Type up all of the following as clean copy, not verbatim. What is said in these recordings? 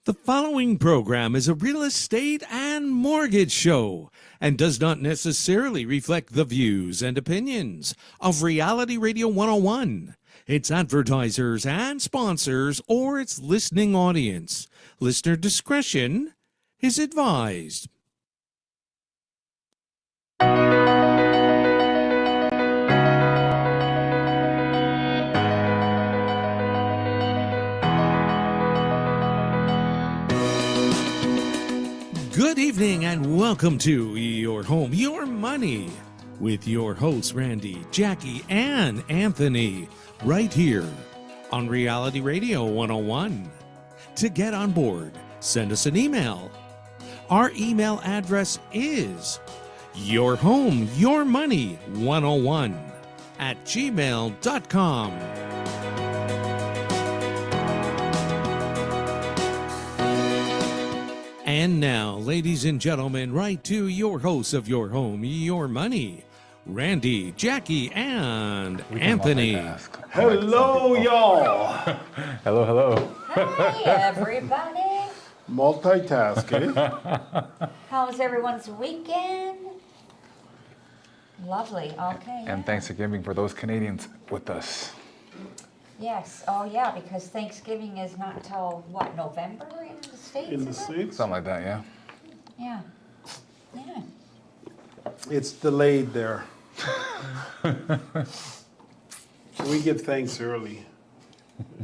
The following program is a real estate and mortgage show and does not necessarily reflect the views and opinions of Reality Radio 101, its advertisers and sponsors, or its listening audience. Listener discretion is advised. Good evening and welcome to Your Home, Your Money with your hosts Randy, Jackie, and Anthony right here on Reality Radio 101. To get on board, send us an email. Our email address is yourhomeyourmoney101@gmail.com. And now, ladies and gentlemen, right to your hosts of Your Home, Your Money, Randy, Jackie, and Anthony. Hello, y'all. Hello, hello. Hi, everybody. Multitasking. How was everyone's weekend? Lovely. Okay. And Thanksgiving for those Canadians with us. Yes. Oh, yeah, because Thanksgiving is not until, what, November in the States? In the is it? States? Something like that, yeah. Yeah. Yeah. It's delayed there. We give thanks early.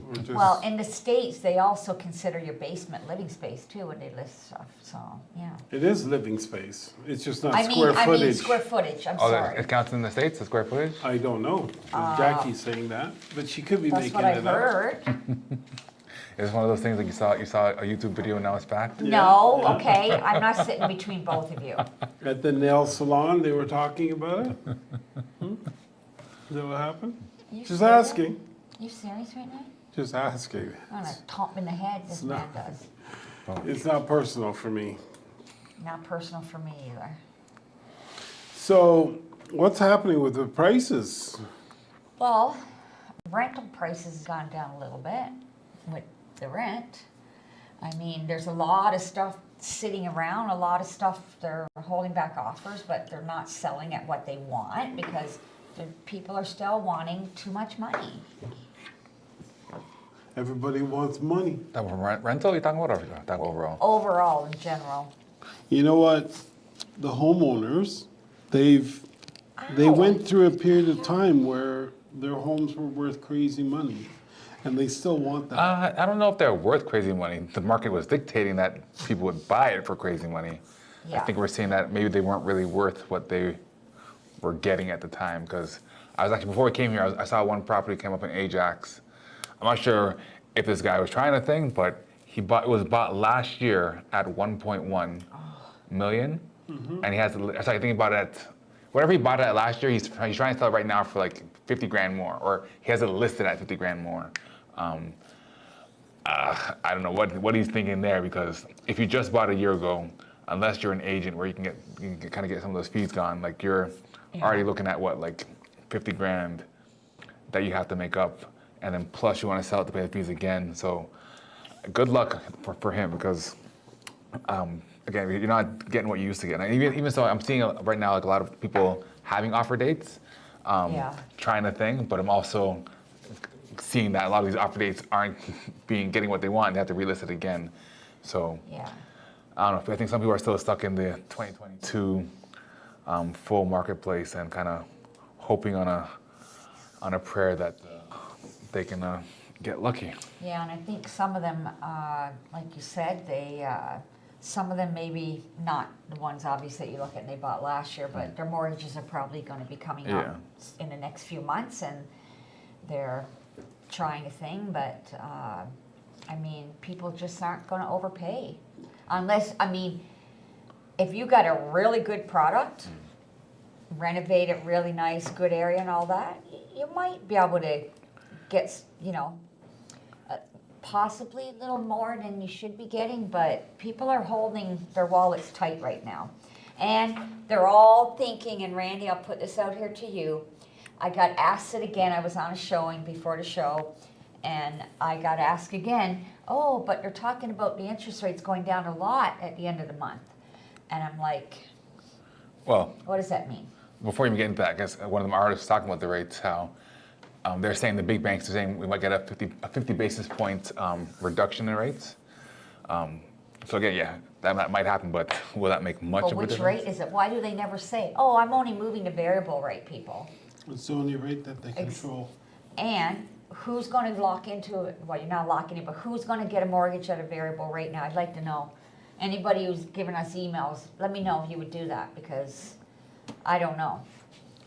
We're just, Well, in the States, they also consider your basement living space, too, when they list stuff. So, yeah. it is living space. It's just not I square mean footage. square footage. I'm Oh, sorry. it counts in the States, the square footage? I don't know. Jackie's saying that, but she could be That's making what I it up. heard. It's one of those things like you saw a YouTube video and now it's back? No, okay. I'm not sitting between both of you. At the nail salon, they were talking about it. Is that what happened? You Just serious? asking. You serious right now? Just asking. I'm gonna top in the head. This man does. It's not personal for me. Not personal for me either. So, what's happening with the prices? Well, rental prices have gone down a little bit with the rent. I mean, there's a lot of stuff sitting around, a lot of stuff they're holding back offers, but they're not selling at what they want because the people are still wanting too much money. Everybody wants money. Talking about rental, you're talking about, or you're talking overall? Overall, in general. You know what? The homeowners, they Ow. went through a period of time where their homes were worth crazy money, and they still want that. I don't know if they're worth crazy money. The market was dictating that people would buy it for crazy money. Yeah. I think we're seeing that maybe they weren't really worth what they were getting at the time. Because I was actually, before we came here, I saw one property came up in Ajax. I'm not sure if this guy was trying a thing, but it was bought last year at 1.1 million, and he has. So I think he bought it at whatever he bought it at last year. He's trying to sell it right now for like 50 grand more, or he has it listed at 50 grand more. I don't know what he's thinking there, because if you just bought a year ago, unless you're an agent where you can kind of get some of those fees gone, like you're already looking at what, like 50 grand that you have to make up. And then plus you want to sell it to pay the fees again. So good luck for him, because again, you're not getting what you used to get. And even so, I'm seeing right now like a lot of people having offer dates, trying a thing, but I'm also seeing that a lot of these offer dates aren't getting what they want. They have to relist it again. So Yeah. I don't know. I think some people are still stuck in the 2022 full marketplace and kind of hoping on a prayer that they can get lucky. Yeah, and I think some of them, like you said, some of them maybe not the ones obviously that you look at and they bought last year, but their mortgages are probably going to be coming up in the next few months, and they're trying a thing, but I mean, people just aren't going to overpay. Unless, I mean, if you got a really good product, renovate it really nice, good area and all that, you might be able to get, possibly a little more than you should be getting, but people are holding their wallets tight right now. And they're all thinking, and Randy, I'll put this out here to you, I got asked it again, I was on a showing before the show, and I got asked again, oh, but you're talking about the interest rates going down a lot at the end of the month. And I'm like, Well, what does that mean? before you even get into that, I guess one of them artists talking about the rates, how they're saying the big banks are saying we might get a 50 basis point reduction in rates. So again, yeah, that might happen, but will that make much But of a which difference? rate is it? Why do they never say, oh, I'm only moving to variable rate, people? It's the only rate that they control. And who's going to lock into it? Well, you're not locking it, but who's going to get a mortgage at a variable rate now? I'd like to know. Anybody who's given us emails, let me know if you would do that, because I don't know.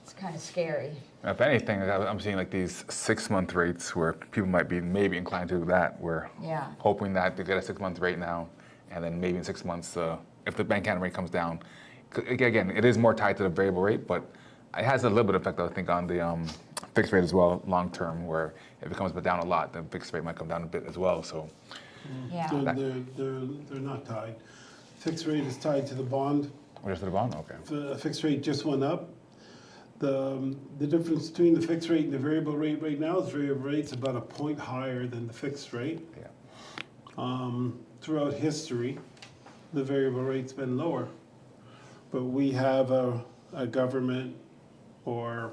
It's kind of scary. If anything, I'm seeing like these 6-month rates where people might be maybe inclined to do that. We're Yeah. hoping that they get a 6-month rate now, and then maybe in 6 months, if the bank hand rate comes down, again, it is more tied to the variable rate, but it has a little bit of effect, I think, on the fixed rate as well, long term, where if it comes down a lot, the fixed rate might come down a bit as well. So, Yeah. They're not tied. Fixed rate is tied to the bond. what is the bond? Okay. The fixed rate just went up. The difference between the fixed rate and the variable rate right now is variable rate's about a point higher than the fixed rate. Yeah. Throughout history, the variable rate's been lower. But we have a government or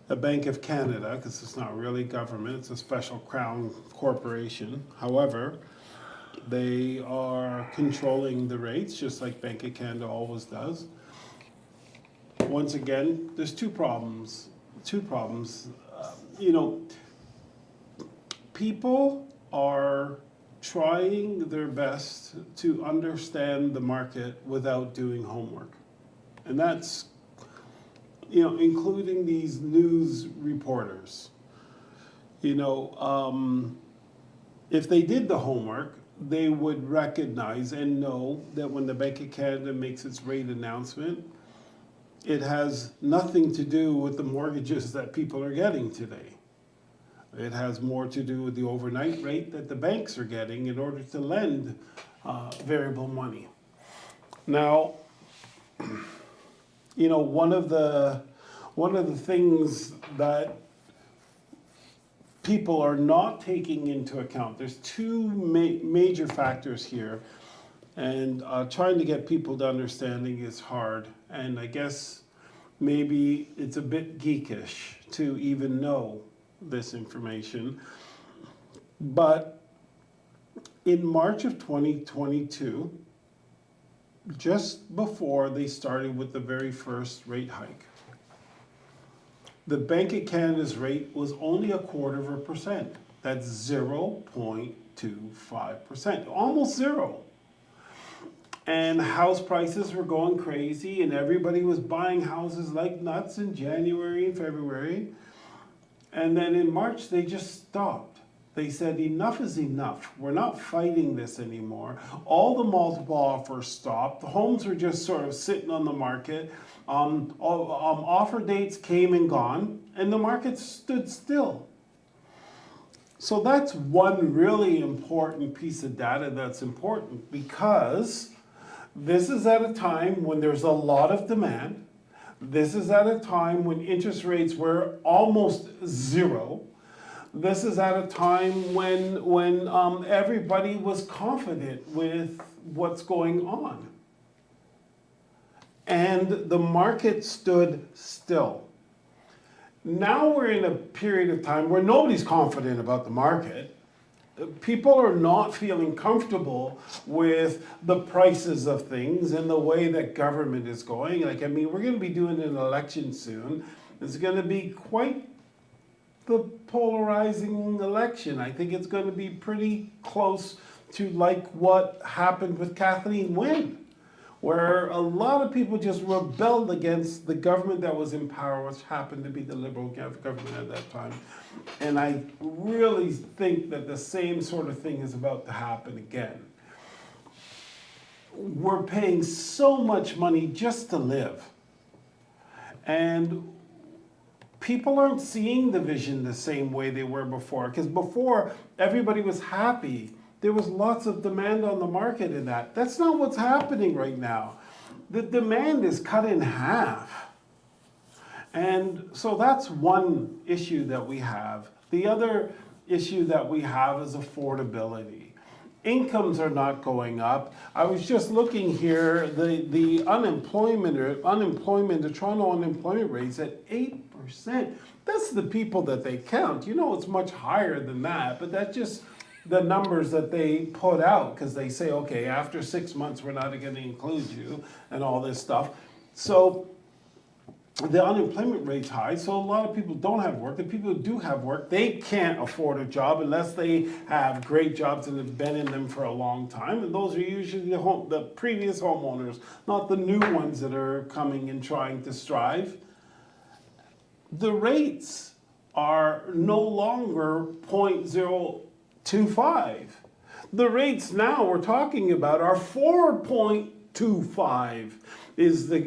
a Bank of Canada, because it's not really government, it's a special crown corporation. However, they are controlling the rates, just like Bank of Canada always does. Once again, there's two problems. People are trying their best to understand the market without doing homework. And that's, including these news reporters. If they did the homework, they would recognize and know that when the Bank of Canada makes its rate announcement, it has nothing to do with the mortgages that people are getting today. It has more to do with the overnight rate that the banks are getting in order to lend variable money. Now, one of the things that people are not taking into account, there's two major factors here, and trying to get people to understanding is hard. And I guess maybe it's a bit geekish to even know this information. But in March of 2022, just before they started with the very first rate hike, the Bank of Canada's rate was only 0.25%. That's 0.25%, almost zero. And house prices were going crazy, and everybody was buying houses like nuts in January and February. And then in March, they just stopped. They said, enough is enough. We're not fighting this anymore. All the multiple offers stopped. The homes were just sort of sitting on the market. Offer dates came and gone, and the market stood still. So that's one really important piece of data that's important, because this is at a time when there's a lot of demand. This is at a time when interest rates were almost zero. This is at a time when everybody was confident with what's going on. And the market stood still. Now we're in a period of time where nobody's confident about the market. People are not feeling comfortable with the prices of things and the way that government is going. We're going to be doing an election soon. It's going to be quite the polarizing election. I think it's going to be pretty close to like what happened with Kathleen Wynne, where a lot of people just rebelled against the government that was in power, which happened to be the Liberal government at that time. And I really think that the same sort of thing is about to happen again. We're paying so much money just to live. And people aren't seeing the vision the same way they were before. Because before, everybody was happy. There was lots of demand on the market in that. That's not what's happening right now. The demand is cut in half. And so that's one issue that we have. The other issue that we have is affordability. Incomes are not going up. I was just looking here, the the Toronto unemployment rate is at 8%. That's the people that they count. You know, it's much higher than that, but that's just the numbers that they put out, because they say, okay, after 6 months, we're not going to include you and all this stuff. So the unemployment rate's high, so a lot of people don't have work. The people who do have work, they can't afford a job unless they have great jobs and have been in them for a long time. And those are usually the previous homeowners, not the new ones that are coming and trying to strive. The rates are no longer 0.025. The rates now we're talking about are 4.25 is the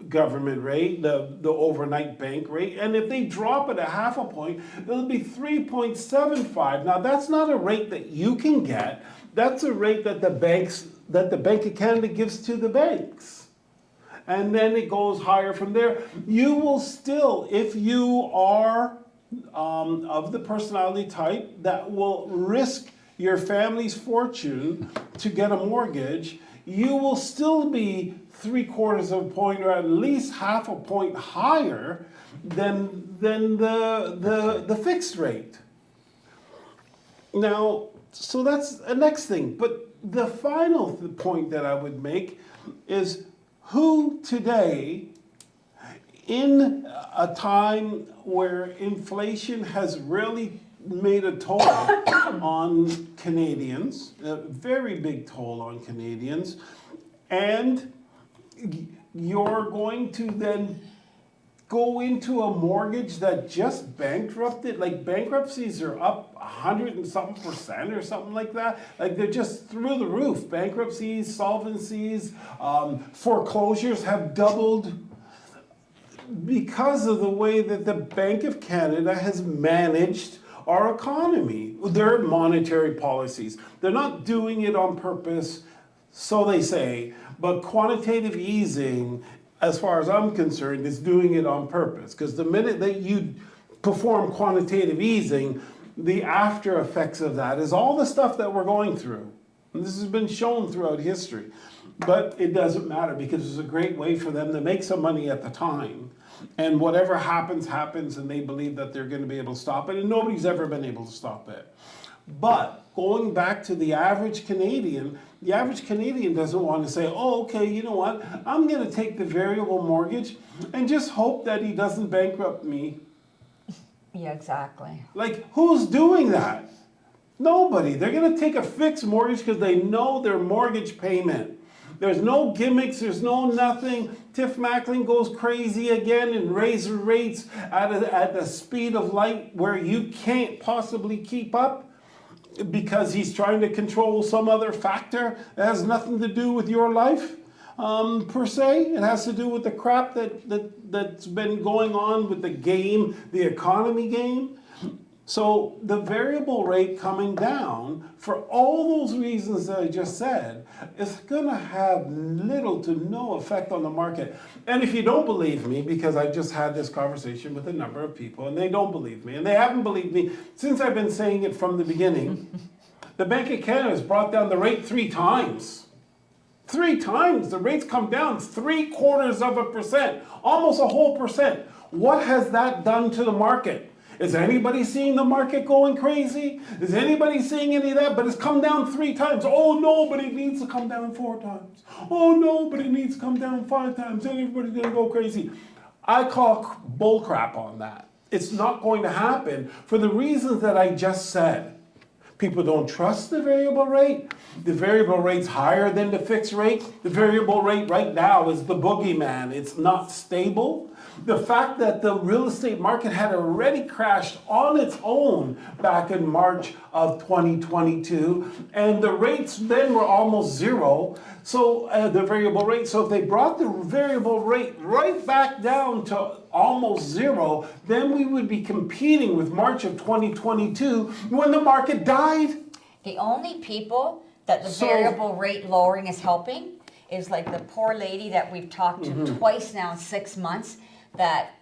government rate, the overnight bank rate. And if they drop it a half a point, it'll be 3.75. Now that's not a rate that you can get. That's a rate that the Bank of Canada gives to the banks. And then it goes higher from there. You will still, if you are of the personality type that will risk your family's fortune to get a mortgage, you will still be 3/4 of a point or at least half a point higher than the fixed rate. Now, so that's the next thing. But the final point that I would make is, who today, in a time where inflation has really made a toll on Canadians, a very big toll on Canadians, and you're going to then go into a mortgage that just bankrupted? Like, bankruptcies are up 100 and something percent or something like that. Like, they're just through the roof. Bankruptcies, solvencies, foreclosures have doubled because of the way that the Bank of Canada has managed our economy, their monetary policies. They're not doing it on purpose, so they say, but quantitative easing, as far as I'm concerned, is doing it on purpose. Because the minute that you perform quantitative easing, the after effects of that is all the stuff that we're going through. And this has been shown throughout history. But it doesn't matter, because it's a great way for them to make some money at the time. And whatever happens, happens, and they believe that they're going to be able to stop it, and nobody's ever been able to stop it. But going back to the average Canadian doesn't want to say, oh, okay, you know what, I'm going to take the variable mortgage and just hope that he doesn't bankrupt me. Yeah, exactly. Like, who's doing that? Nobody. They're going to take a fixed mortgage because they know their mortgage payment. There's no gimmicks, there's no nothing. Tiff Macklin goes crazy again and raises rates at the speed of light where you can't possibly keep up, because he's trying to control some other factor that has nothing to do with your life, per se. It has to do with the crap that's been going on with the game, the economy game. So the variable rate coming down, for all those reasons that I just said, is going to have little to no effect on the market. And if you don't believe me, because I just had this conversation with a number of people, and they don't believe me, and they haven't believed me since I've been saying it from the beginning, the Bank of Canada has brought down the rate 3 times. 3 times. The rates come down 0.75%, almost a whole percent. What has that done to the market? Is anybody seeing the market going crazy? Is anybody seeing any of that? But it's come down 3 times. Oh no, but it needs to come down 4 times. Oh no, but it needs to come down 5 times. And everybody's gonna go crazy. I call bull crap on that. It's not going to happen for the reasons that I just said. People don't trust the variable rate. The variable rate's higher than the fixed rate. The variable rate right now is the boogeyman. It's not stable. The fact that the real estate market had already crashed on its own back in March of 2022, and the rates then were almost zero. So the variable rate, so if they brought the variable rate right back down to almost zero, then we would be competing with March of 2022 when the market died. The only people that the variable rate lowering is helping is like the poor lady that we've talked to twice now in 6 months, that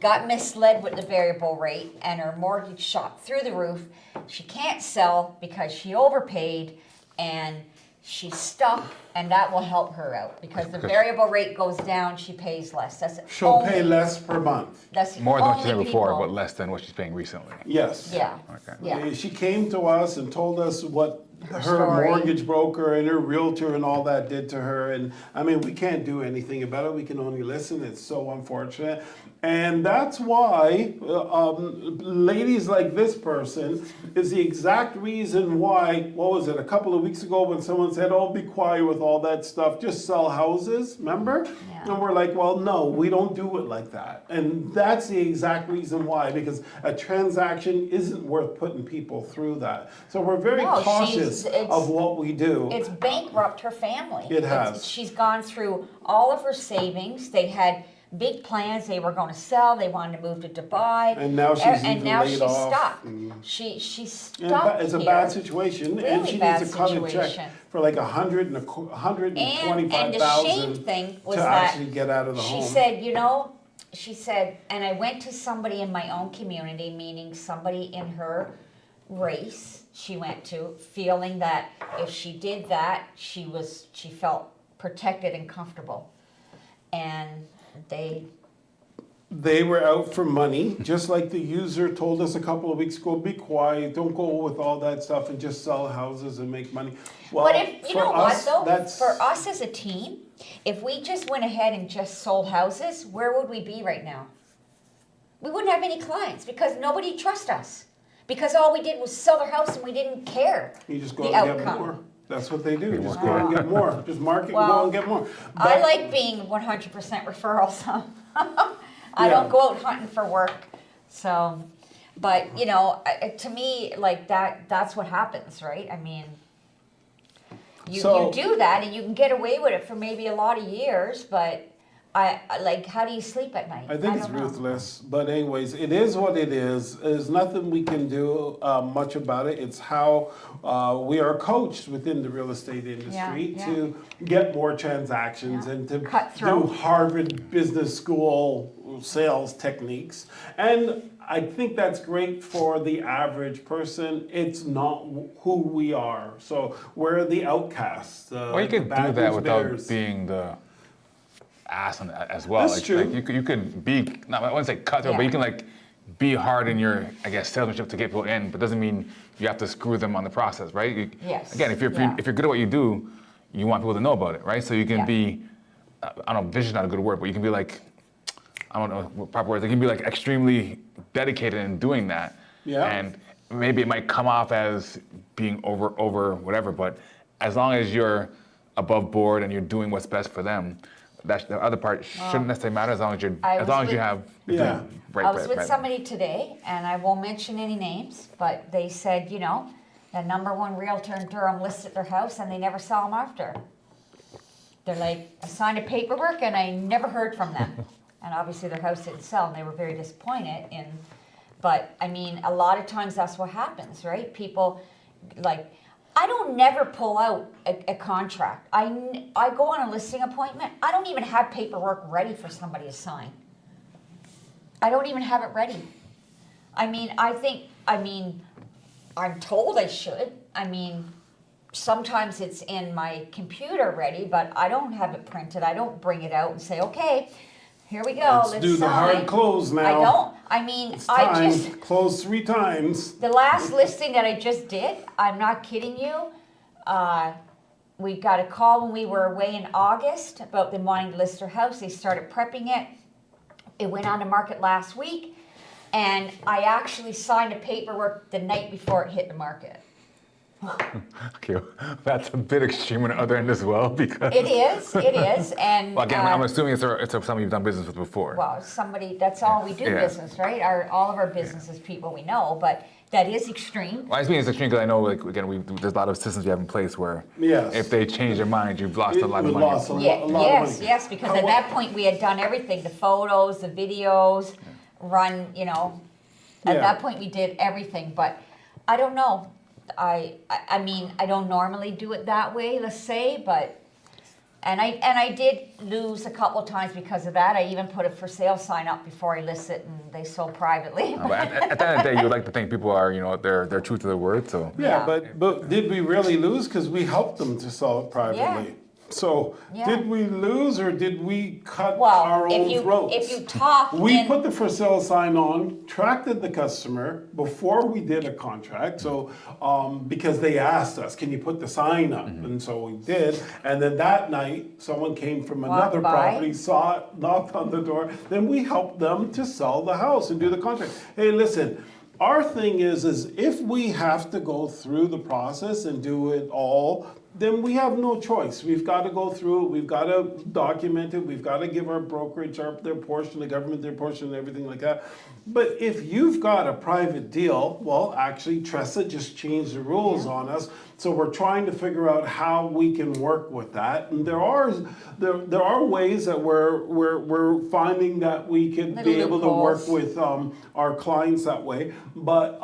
got misled with the variable rate and her mortgage shot through the roof. She can't sell because she overpaid and she's stuck, and that will help her out because the variable rate goes down, she pays less. That's the She'll pay only- less per month. That's the More than what she only did before, people- but less than what she's paying recently. Yes. Yeah, Okay. yeah. She came to us and told us what her story. mortgage broker and her realtor and all that did to her. And I mean, we can't do anything about it. We can only listen. It's so unfortunate. And that's why ladies like this person is the exact reason why, what was it, a couple of weeks ago when someone said, oh, be quiet with all that stuff, just sell houses, remember? Yeah. And we're like, well, no, we don't do it like that. And that's the exact reason why, because a transaction isn't worth putting people through that. So we're very No, cautious it's- of what we do. It's bankrupt her family. It has. She's gone through all of her savings. They had big plans. They were going to sell. They wanted to move to Dubai. And now she's and even now laid she's off. stuck. And- She's And stuck it's a here. bad situation, and Really she bad needs to cut a situation. check for like 125,000 And the shame thing was to that actually get out of the she home. said, she said, and I went to somebody in my own community, meaning somebody in her race she went to, feeling that if she did that, she felt protected and comfortable. And They were out for money, just like the user told us a couple of weeks ago, be quiet, don't go with all that stuff and just sell houses and make money. Well, but if, you for know what us, though, that's- for us as a team, if we just went ahead and just sold houses, where would we be right now? We wouldn't have any clients because nobody trusts us. Because all we did was sell their house and we didn't care You just go the and get outcome. more. That's what they do, just more. go and get more, just market and Well, go and get more. I But- like being 100% referrals. I Yeah. don't go out hunting for work. So, but to me, like that's what happens, right? I mean, you So- do that and you can get away with it for maybe a lot of years, but like, how do you sleep at night? I think it's don't know. ruthless, but anyways, it is what it is. There's nothing we can do much about it. It's how we are coached within the real estate industry Yeah, to get more transactions Yeah. and to Cutthroat. do Harvard Business School sales techniques. And I think that's great for the average person. It's not who we are. So we're the outcasts. Well, you the could do bad that news without bears. being the ass on it as well. That's like, true. Like you could be, not, I wouldn't say cutthroat, but Yeah. you can like be hard in your, I guess, salesmanship to get people in, but doesn't mean you have to screw them on the process, right? Yes. Again, if you're Yeah. if you're good at what you do, you want people to know about it, right? So you can Yeah. be, I don't know, vision's not a good word, but you can be like, I don't know what proper words. You can be like extremely dedicated in doing that. Yeah. And maybe it might come off as being over whatever, but as long as you're above board and you're doing what's best for them, that's the other part shouldn't necessarily matter as long as you're I as was long as you with- have Yeah. right. I was with right. somebody today, and I won't mention any names, but they said, the #1 realtor in Durham listed their house, and they never saw them after. They're like, I signed a paperwork, and I never heard from them. And obviously, their house didn't sell, and they were very disappointed. But I mean, a lot of times that's what happens, right? People, like, I don't never pull out a contract. I go on a listing appointment. I don't even have paperwork ready for somebody to sign. I don't even have it ready. I'm told I should. I mean, sometimes it's in my computer ready, but I don't have it printed. I don't bring it out and say, okay, here we go, Let's let's do the sign. hard close now. I don't. I mean, It's I time. just, Close 3 times. the last listing that I just did, I'm not kidding you. We got a call when we were away in August about them wanting to list their house. They started prepping it. It went on the market last week, and I actually signed a paperwork the night before it hit the market. Okay, that's a bit extreme on the other end as well because. It is, and Well, again, I'm assuming it's something you've done business with before. well, somebody. That's all we do Yeah. business, right? All of our business is people we know, but that is extreme. Well, I just mean it's extreme because I know, like, again, there's a lot of systems you have in place where Yes. if they change their mind, you've lost a lot of We money. lost a lot Yeah, of yes, money. yes, because at that point we had done everything, the photos, the videos, run, at Yeah. that point we did everything, but I don't know. I mean, I don't normally do it that way, let's say, but And I did lose a couple of times because of that. I even put a for sale sign up before I list it, and they sold privately. But at the end of the day, you would like to think people are, they're true to their word. So Yeah, Yeah. but did we really lose? Because we helped them to sell it privately. So Yeah. did we lose or did we cut our Well, own throats? if you talk We in, put the for sale sign on, tracked the customer before we did a contract. So because they asked us, can you put the sign up? And so we did. And then that night, someone came from another by. property, saw it, knocked on the door. Then we helped them to sell the house and do the contract. Hey, listen. Our thing is if we have to go through the process and do it all, then we have no choice. We've got to go through it. We've got to document it. We've got to give our brokerage their portion, the government their portion, and everything like that. But if you've got a private deal, well, actually, Tressa just changed the rules on us. So we're trying to figure out how we can work with that. And there are ways that we're finding that we could be able to work with our clients that way. But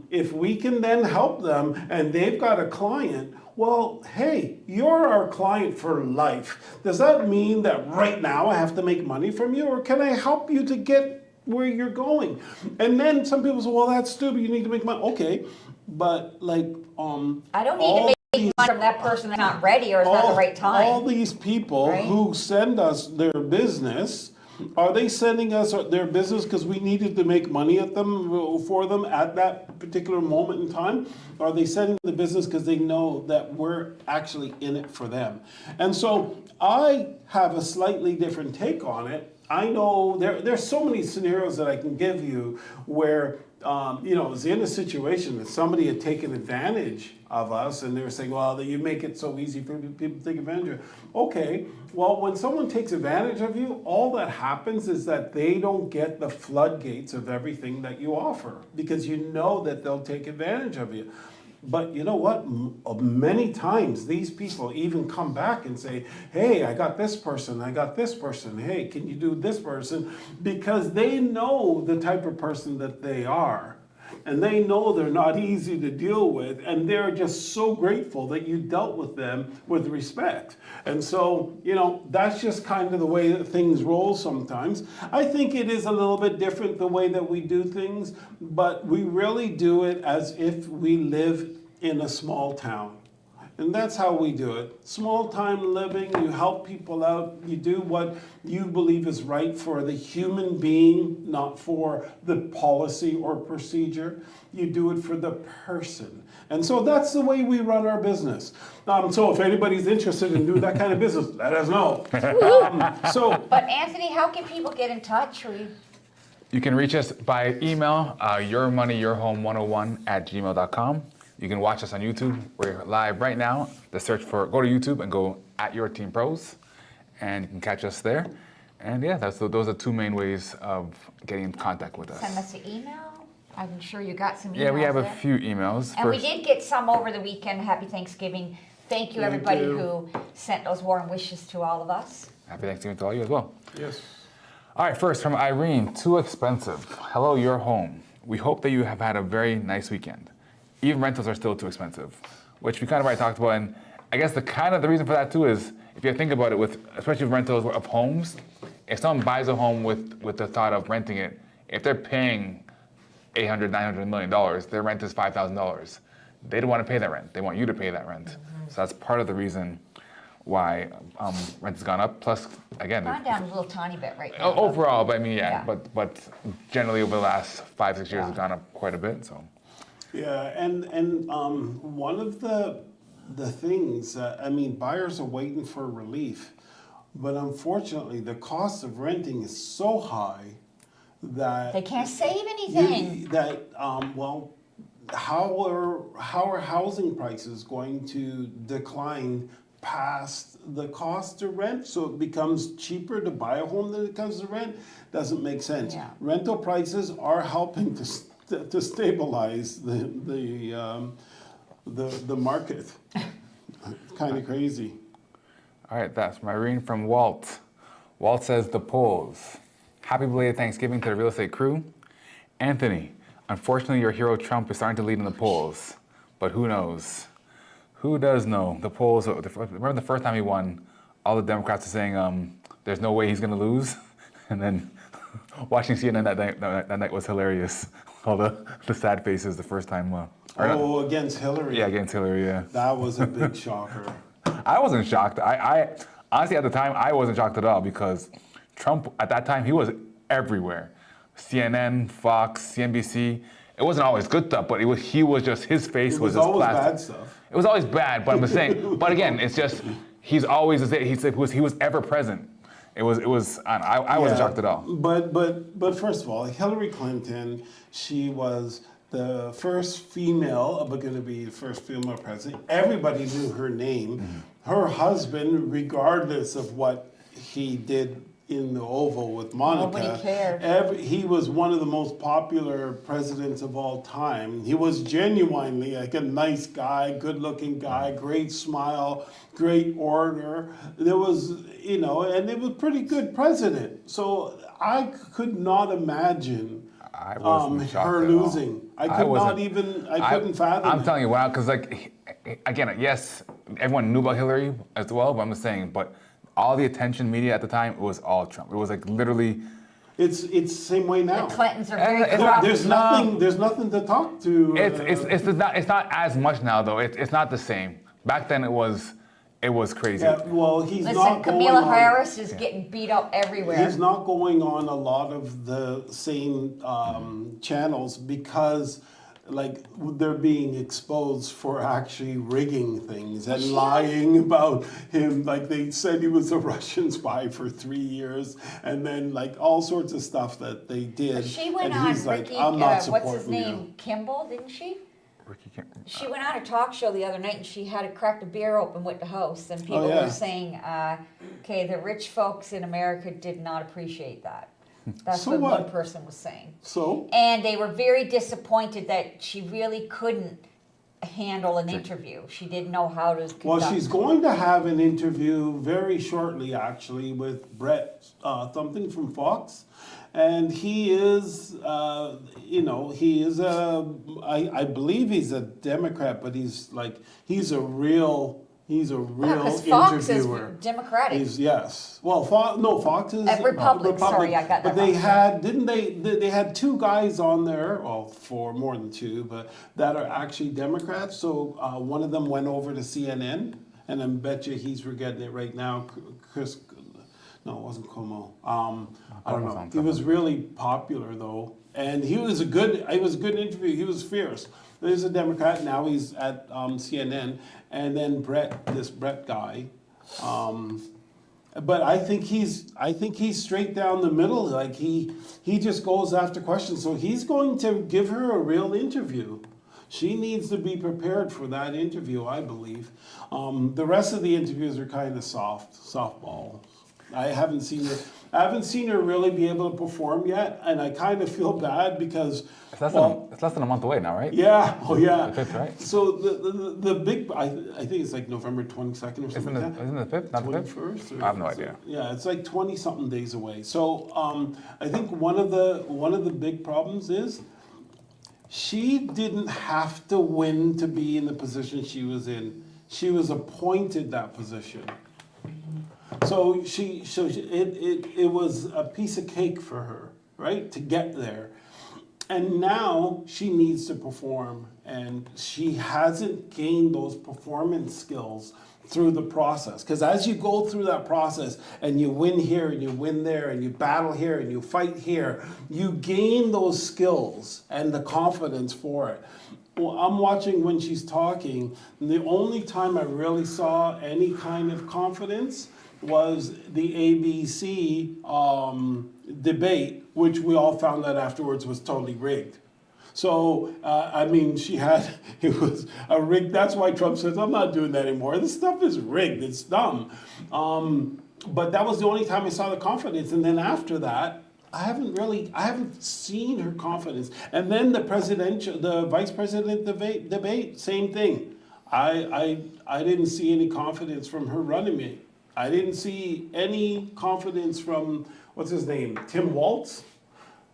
if we can then help them and they've got a client, well, hey, you're our client for life. Does that mean that right now I have to make money from you, or can I help you to get where you're going? And then some people say, well, that's stupid, you need to make money. Okay, but like, I don't need to make money from that person that's not ready or it's not the right time. all these people Right? who send us their business, are they sending us their business because we needed to make money for them at that particular moment in time? Or are they sending the business because they know that we're actually in it for them? And so I have a slightly different take on it. I know there's so many scenarios that I can give you where it's in a situation that somebody had taken advantage of us and they were saying, well, you make it so easy for people to take advantage of you. Okay, well, when someone takes advantage of you, all that happens is that they don't get the floodgates of everything that you offer because you know that they'll take advantage of you. But you know what? Many times these people even come back and say, hey, I got this person, hey, can you do this person? Because they know the type of person that they are. And they know they're not easy to deal with, and they're just so grateful that you dealt with them with respect. And so, that's just kind of the way that things roll sometimes. I think it is a little bit different the way that we do things, but we really do it as if we live in a small town. And that's how we do it. Small time living, you help people out, you do what you believe is right for the human being, not for the policy or procedure. You do it for the person. And so that's the way we run our business. So if anybody's interested in doing that kind of business, let us know. But Anthony, how can people get in touch? you can reach us by email, yourmoneyyourhome101@gmail.com. You can watch us on YouTube. We're live right now. Go to YouTube and go @YourTeamPros, and you can catch us there. And yeah, those are two main ways of getting in contact with us. Send us an email. I'm sure you got some emails. Yeah, we have a there. few emails. And we did get some over the weekend. Happy Thanksgiving. Thank you, everybody who sent those warm wishes to all of us. Happy Thanksgiving to all you as well. Yes. All right, first from Irene, too expensive. Hello, your home. We hope that you have had a very nice weekend. Even rentals are still too expensive, which we kind of already talked about. And I guess the reason for that too is, if you think about it, especially with rentals of homes, if someone buys a home with the thought of renting it, if they're paying $800, $900 million, their rent is $5,000. They don't want to pay that rent. They want you to pay that rent. Mm-hmm. So that's part of the reason why rent has gone up. Plus, again, Gone down a little tiny bit right now. overall, but I mean, yeah. Yeah. But generally over the last 5-6 years, it's gone up quite a bit. So. Yeah, and one of the things, buyers are waiting for relief, but unfortunately, the cost of renting is so high that They can't save anything. how are housing prices going to decline past the cost to rent? So it becomes cheaper to buy a home than it comes to rent? Doesn't make sense. Yeah. Rental prices are helping to stabilize the market. It's kind of crazy. All right, that's Irene from Walt. Walt says the polls. Happy belated Thanksgiving to the real estate crew. Anthony, unfortunately your hero Trump is starting to lead in the polls, but who knows? Who does know? The polls, remember the first time he won, all the Democrats are saying there's no way he's going to lose, and then watching CNN that night was hilarious. All the sad faces the first time. Against Hillary. Yeah, against Hillary. Yeah. That was a big shocker. I wasn't shocked. I honestly at the time I wasn't shocked at all because Trump at that time he was everywhere. CNN, Fox, CNBC. It wasn't always good stuff, but he was just his face It was was just always plastic. bad stuff. It was always bad, but I'm just saying. But again, it's just he was ever present. It was I wasn't shocked at all. But first of all, Hillary Clinton, she was the first female, but going to be the first female president. Everybody knew her name. Mm-hmm. Her husband, regardless of what he did in the Oval with Monica, Nobody cared. he was one of the most popular presidents of all time. He was genuinely like a nice guy, good-looking guy, great smile, great orator. There was, and it was pretty good president. So I could not imagine I wasn't shocked her at all. losing. I couldn't fathom I'm it. telling you, because again, yes, everyone knew about Hillary as well, but I'm just saying, but all the attention media at the time, it was all Trump. It was like literally. It's the same way now. The Clintons are very It's corrupt. There's nothing to talk to. It's not as much now though. It's not the same. Back then it was crazy. Yeah, well, he's Listen, not going Kamala on. Harris is getting beat up everywhere. He's not going on a lot of the same channels because, they're being exposed for actually rigging things and lying about him. Like they said he was a Russian spy for 3 years, and then all sorts of stuff that they did. But she went and on he's Ricky, I'm not what's his supporting name, you. Kimball, didn't she? Ricky can't. She went on a talk show the other night and she had a cracked a beer open with the host, and people yeah. were saying, okay, the rich folks in America did not appreciate that. That's So what what? one person was saying. So And they were very disappointed that she really couldn't handle an interview. She didn't know how to conduct. well, she's going to have an interview very shortly, actually, with Brett something from Fox. And he is, I believe he's a Democrat, but he's a real Because Fox is interviewer. Democratic. Yes. Well, Fox is Republic. Sorry, I got that But they wrong. had, didn't they had two guys on there, well, more than two, but that are actually Democrats. So one of them went over to CNN, and I bet you he's regretting it right now. Chris, no, it wasn't Cuomo. I don't know. He was really popular though, and it was a good interview. He was fierce. He's a Democrat now. He's at CNN, and then this Brett guy. But I think he's straight down the middle. Like he just goes after questions. So he's going to give her a real interview. She needs to be prepared for that interview, I believe. The rest of the interviews are kind of softball. I haven't seen her really be able to perform yet, and I kind of feel bad because It's less than a month away now, right? yeah, oh yeah. The 5th, right? So the big, I think it's like November 22nd or something like that. Isn't it the 5th? Not the 5th? 21st? I have no idea. Yeah, it's like 20 something days away. So I think one of the big problems is she didn't have to win to be in the position she was in. She was appointed that position. So it was a piece of cake for her, right, to get there. And now she needs to perform, and she hasn't gained those performance skills through the process. Because as you go through that process and you win here and you win there and you battle here and you fight here, you gain those skills and the confidence for it. Well, I'm watching when she's talking, and the only time I really saw any kind of confidence was the ABC debate, which we all found out afterwards was totally rigged. So, it was a rigged, that's why Trump says, I'm not doing that anymore. This stuff is rigged, it's dumb. But that was the only time I saw the confidence. And then after that, I haven't seen her confidence. And then the vice president debate, same thing. I didn't see any confidence from her running mate. I didn't see any confidence from, what's his name, Tim Walz?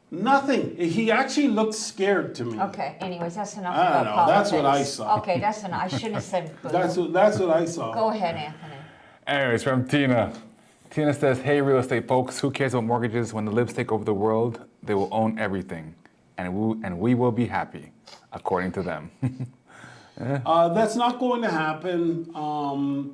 Nothing. He actually looked scared to me. Okay, anyways, that's enough I about don't know, that's politics. what I saw. Okay, that's enough. I shouldn't have said boo. That's what I saw. Go ahead, Anthony. Anyways, from Tina. Tina says, hey, real estate folks, who cares about mortgages? When the libs take over the world, they will own everything. And we will be happy, according to them. That's not going to happen.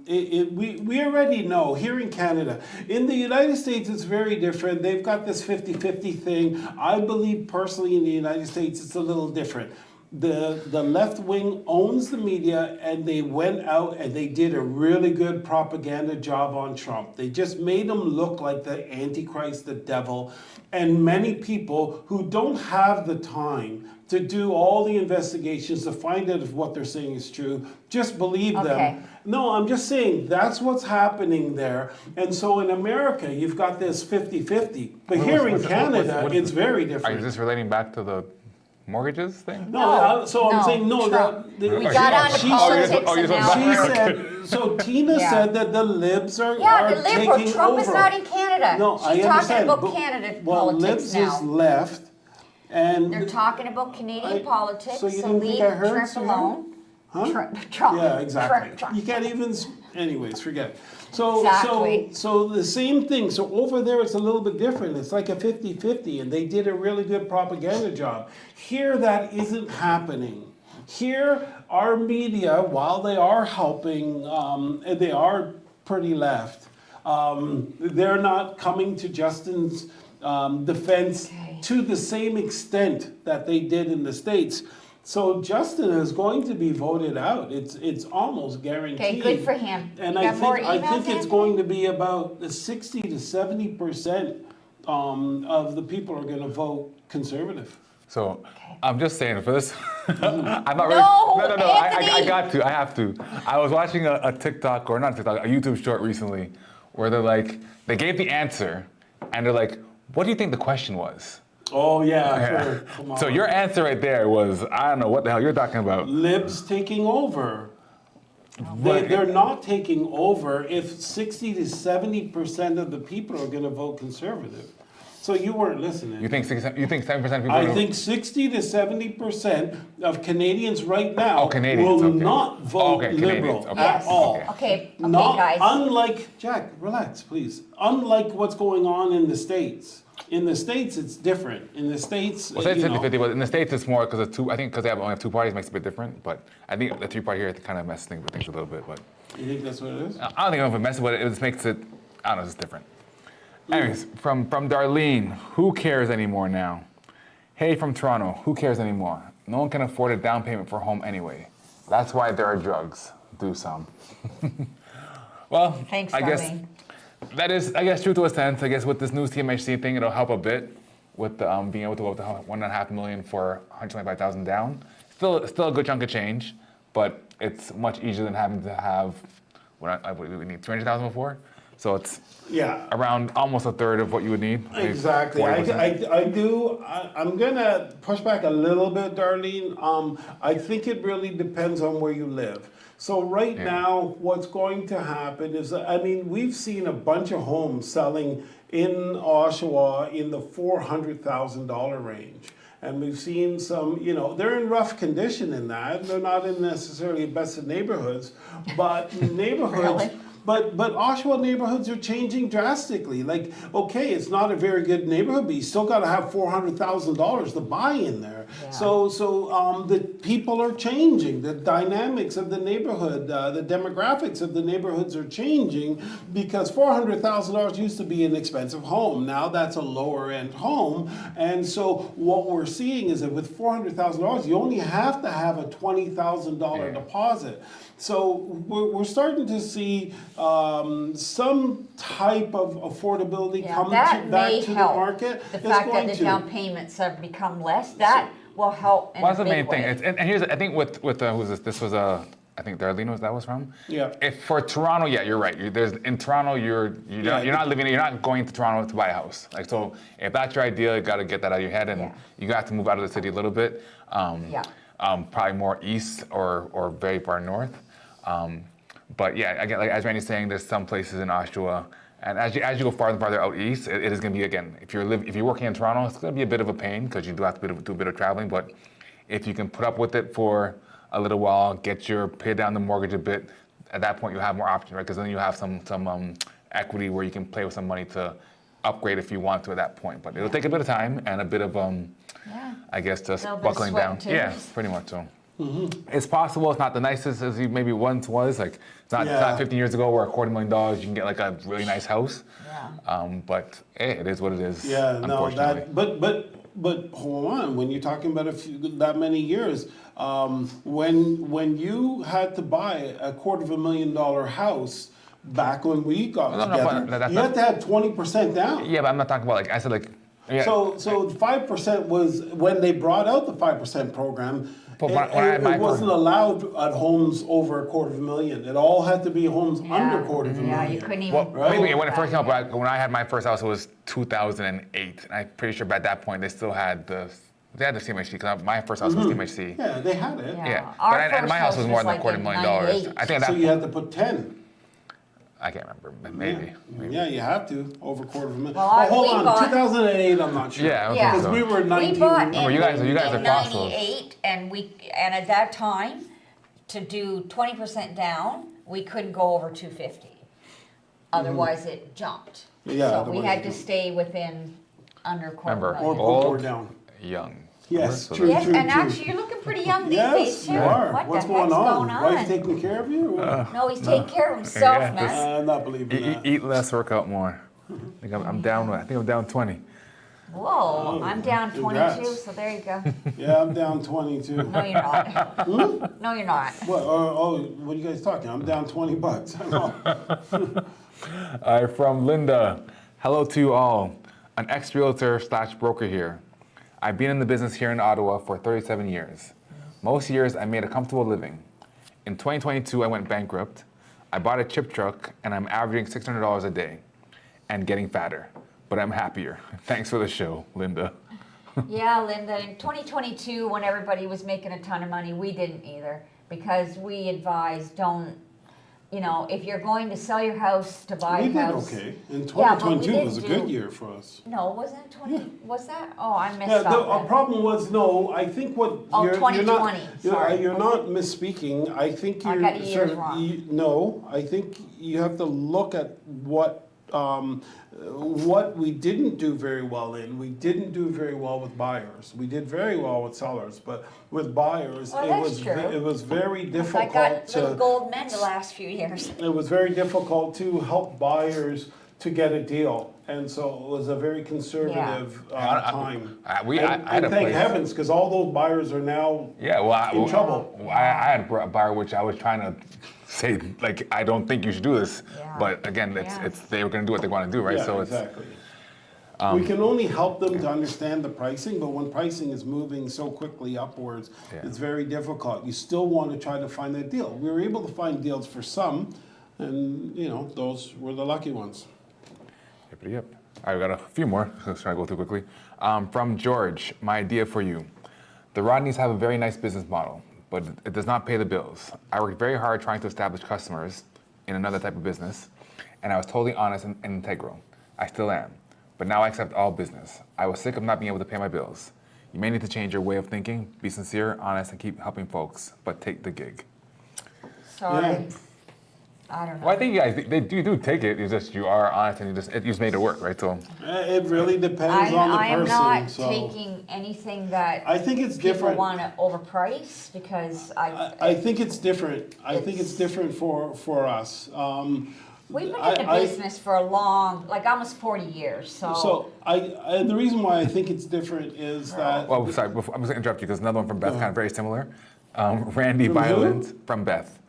We already know here in Canada. In the United States, it's very different. They've got this 50-50 thing. I believe personally in the United States, it's a little different. The left wing owns the media, and they went out and they did a really good propaganda job on Trump. They just made him look like the Antichrist, the devil. And many people who don't have the time to do all the investigations to find out if what they're saying is true, just believe Okay. them. No, I'm just saying that's what's happening there. And so in America, you've got this 50-50. But here in Canada, it's very different. Is this relating back to the mortgages thing? No, so I'm no, saying no. Trump. We got on to politics and now She we're- said. So Tina Yeah. said that the libs are Yeah, the taking liberal, Trump over. is not in Canada. No, She's I talking understand. about but- Canada well, politics libs is now. left, and They're talking about Canadian politics, so you so didn't leave think I heard, Trump Sarah? alone. Huh? Trump. Yeah, exactly. Trump. You can't even. Anyways, forget it. So, Exactly. so the same thing. So over there, it's a little bit different. It's like a 50-50, and they did a really good propaganda job. Here, that isn't happening. Here, our media, while they are helping, and they are pretty left, they're not coming to Justin's defense Okay. to the same extent that they did in the States. So Justin is going to be voted out. It's almost guaranteed. Okay, good for him. And You I got think more I emails, think it's Anthony? going to be about 60 to 70% of the people are going to vote conservative. So Okay. I'm just saying for this, I'm not really. No, No. I Anthony! got to. I have to. I was watching a TikTok or not TikTok, a YouTube short recently, where they're like, they gave the answer, and they're like, "What do you think the question was?" Oh yeah, sure. Come on. So your answer right there was, I don't know what the hell you're talking about. libs taking over. But- They're not taking over if 60 to 70% of the people are going to vote conservative. So you weren't listening. You think 7% of people? I think 60 to 70% of Canadians right now Oh, Canadians, will okay. not vote Okay, Liberal Canadians, okay, at Yes. all. Okay, Not guys. unlike Jack, relax, please. Unlike what's going on in the States. In the States, it's different. In the States, Well, it's you know, 50-50, but in the States it's more because of two. I think because they only have two parties makes it a bit different. But I think the three-party here kind of messes things a little bit. But you think that's what it is? I don't think it messes, but it just makes it. I don't know, it's different. Anyways, from Darlene, who cares anymore now? Hey, from Toronto, who cares anymore? No one can afford a down payment for a home anyway. That's why there are drugs. Do some. Well, Thanks, I guess Darlene. that is, I guess, true to a sense. I guess with this new TMHC thing, it'll help a bit with being able to go up to $1.5 million for $125,000 down. Still a good chunk of change, but it's much easier than having to have what we need $300,000 before. So it's Yeah. around almost a third of what you would need. maybe Exactly. 40%. I'm gonna push back a little bit, Darlene. I think it really depends on where you live. So right Yeah. now, what's going to happen is, I mean, we've seen a bunch of homes selling in Oshawa in the $400,000 range. And we've seen some, you know, they're in rough condition in that. They're not in necessarily best of neighborhoods, but neighborhoods. Really? But Oshawa neighborhoods are changing drastically. Like, okay, it's not a very good neighborhood, but you still got to have $400,000 to buy in there. Yeah. So the people are changing. The dynamics of the neighborhood, the demographics of the neighborhoods are changing because $400,000 used to be an expensive home. Now that's a lower end home, and so what we're seeing is that with $400,000, you only have to have a $20,000 deposit. So we're starting to see some type of affordability Yeah, come that back may to the help. market. The It's fact that going the to. down payments have become less, that will help in Well, a that's the main big thing. way. And here's, I think with who's this? This was I think Darlene was from. Yeah. If for Toronto, yeah, you're right. In Toronto, you're not going to Toronto to buy a house. Like so, if that's your idea, you got to get that out of your head, and Yeah. you got to move out of the city a little bit. Yeah. Probably more east or very far north. But yeah, again, like as Randy's saying, there's some places in Oshawa, and as you go farther and farther out east, it is going to be again. If you're working in Toronto, it's going to be a bit of a pain because you do have to do a bit of traveling. But if you can put up with it for a little while, pay down the mortgage a bit, at that point you have more options, right? Because then you have some equity where you can play with some money to upgrade if you want to at that point. But it'll take a bit of time and a bit of I guess just Little bit of buckling sweat down. and Yeah, tears. pretty much so. It's possible. It's not the nicest as you maybe once was. Like it's not Yeah. 15 years ago where $250,000 you can get like a really nice house. Yeah. But hey, it is what it is. Yeah, no, unfortunately. but hold on. When you're talking about that many years, when you had to buy a $250,000 house back when we got No, no, together, but that's you not- had to have 20% down. Yeah, but I'm not talking about like I said like. Yeah. So 5% was when they brought out the 5% program. But when I had my it wasn't allowed at homes over $250,000. It all had to be homes under $250,000. Yeah, you couldn't even. Well, Right. maybe when it first came up, when I had my first house, it was 2008, and I'm pretty sure by that point they still had the CMHC because my first house was CMHC. Yeah, they had it. Yeah, Our but and first my house was more than like in $250,000. 98. I think at that So point, you had to put 10. I can't remember, but maybe. Yeah, you have to over $250,000. Well, Oh, hold we on, bought- 2008. I'm not sure. Yeah, I don't Yeah. think Because so. we were 19. We bought Remember, you guys are in fossils. 98, and at that time, to do 20% down, we couldn't go over 250. Otherwise, it jumped. Yeah, So we otherwise had it to jumped. stay within under Remember, Or old, down. young. Yes, Remember? So true. Yes, and actually, you're looking pretty young these days Yes, too. you are. What What's the heck's going on? going on? Wife taking care of you? No, he's taking care of himself, Yeah, man. I'm not believing that. Eat less, work out more. I think I'm down. I think I'm down 20. Whoa, I'm down 22, Congrats. so there you go. Yeah, I'm down 22. No, you're not. No, you're not. What? What are you guys talking? I'm down $20. From Linda. Hello to you all. An ex-realtor/broker here. I've been in the business here in Ottawa for 37 years. Most years I made a comfortable living. In 2022, I went bankrupt. I bought a chip truck and I'm averaging $600 a day and getting fatter, but I'm happier. Thanks for the show, Linda. Yeah, Linda, in 2022, when everybody was making a ton of money, we didn't either, because we advise don't, if you're going to sell your house to buy We a did house. okay. And Yeah, but we 2022 was a didn't good do- year for us. No, wasn't it 20? Was that? Oh, I messed Yeah, up. the then. problem was, no, I think what Oh, you're 2020, not, sorry. you're not misspeaking. I think I you're got the years sort of, wrong. no, I think you have to look at what we didn't do very well in. We didn't do very well with buyers. We did very well with sellers, but with buyers, Well, it that's was true. it was very I difficult got little to. gold men the last few years. It was very difficult to help buyers to get a deal, and so it was a very conservative time. I had And a thank place. heavens, because all those buyers are now Yeah, well, in trouble. I had a buyer which I was trying to say, like, I don't think you should do this. Yeah. But again, Yeah. it's they were going to do what they want to do, right? Yeah, So it's exactly. We can only help them to understand the pricing, but when pricing is moving so quickly upwards, Yeah. it's very difficult. You still want to try to find that deal. We were able to find deals for some, and those were the lucky ones. Yep. All right, we got a few more. So try to go through quickly. From George, my idea for you. The Rodneys have a very nice business model, but it does not pay the bills. I worked very hard trying to establish customers in another type of business, and I was totally honest and integral. I still am, but now I accept all business. I was sick of not being able to pay my bills. You may need to change your way of thinking, be sincere, honest, and keep helping folks, but take the gig. Sorry. Yeah. I don't know. Well, I think you guys, they do take it. It's just you are honest and you just made it work, right? So It really depends on the I am person. not so taking anything that I think it's people different. want to overprice, because I think it's different. I think it's different for us. we've been I- in the I- business for a like almost 40 years. So and the reason why I think it's different is that well, sorry, I'm just going to interrupt you because another one from Beth, kind of very similar. Randy From who? Violent from Beth.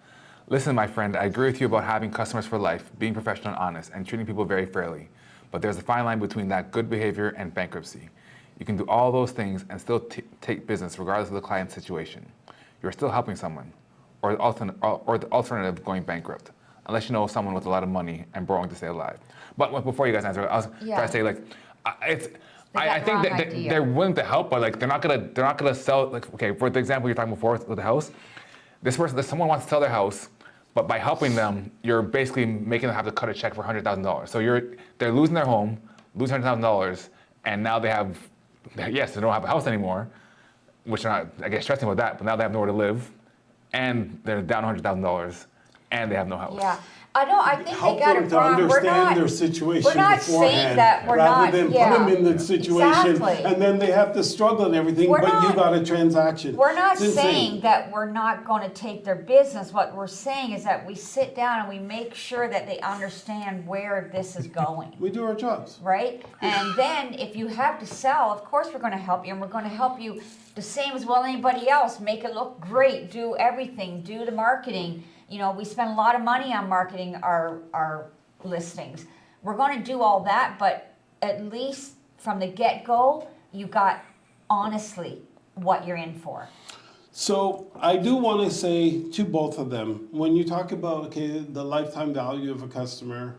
Listen, my friend, I agree with you about having customers for life, being professional and honest, and treating people very fairly. But there's a fine line between that good behavior and bankruptcy. You can do all those things and still take business regardless of the client's situation. You're still helping someone, or the alternative, going bankrupt, unless you know someone with a lot of money and borrowing to stay alive. But before you guys answer, I was trying to say, like, I think wrong that idea. they're willing to help, but like they're not gonna sell. Like, okay, for the example you're talking before with the house, someone wants to sell their house, but by helping them, you're basically making them have to cut a check for $100,000. So they're losing their home, losing $100,000, and now they don't have a house anymore, which they're not, I guess, stressing about that. But now they have nowhere to live, and they're down $100,000, and they have no house. Yeah, I know, I think Help they got them it to wrong. We're understand not, their situation we're not beforehand, saying that we're rather not, than yeah. put them in the situation, Exactly. and then they have to struggle and everything, We're but you not- got a transaction. We're not It's insane. saying that we're not gonna take their business. What we're saying is that we sit down and we make sure that they understand where this is going. We do our jobs. Right? And then if you have to sell, of course we're gonna help you, and we're gonna help you the same as well anybody else. Make it look great, do everything, do the marketing. You know, we spend a lot of money on marketing our listings. We're gonna do all that, but at least from the get-go, you got honestly what you're in for. So I do want to say to both of them, when you talk about, okay, the lifetime value of a customer,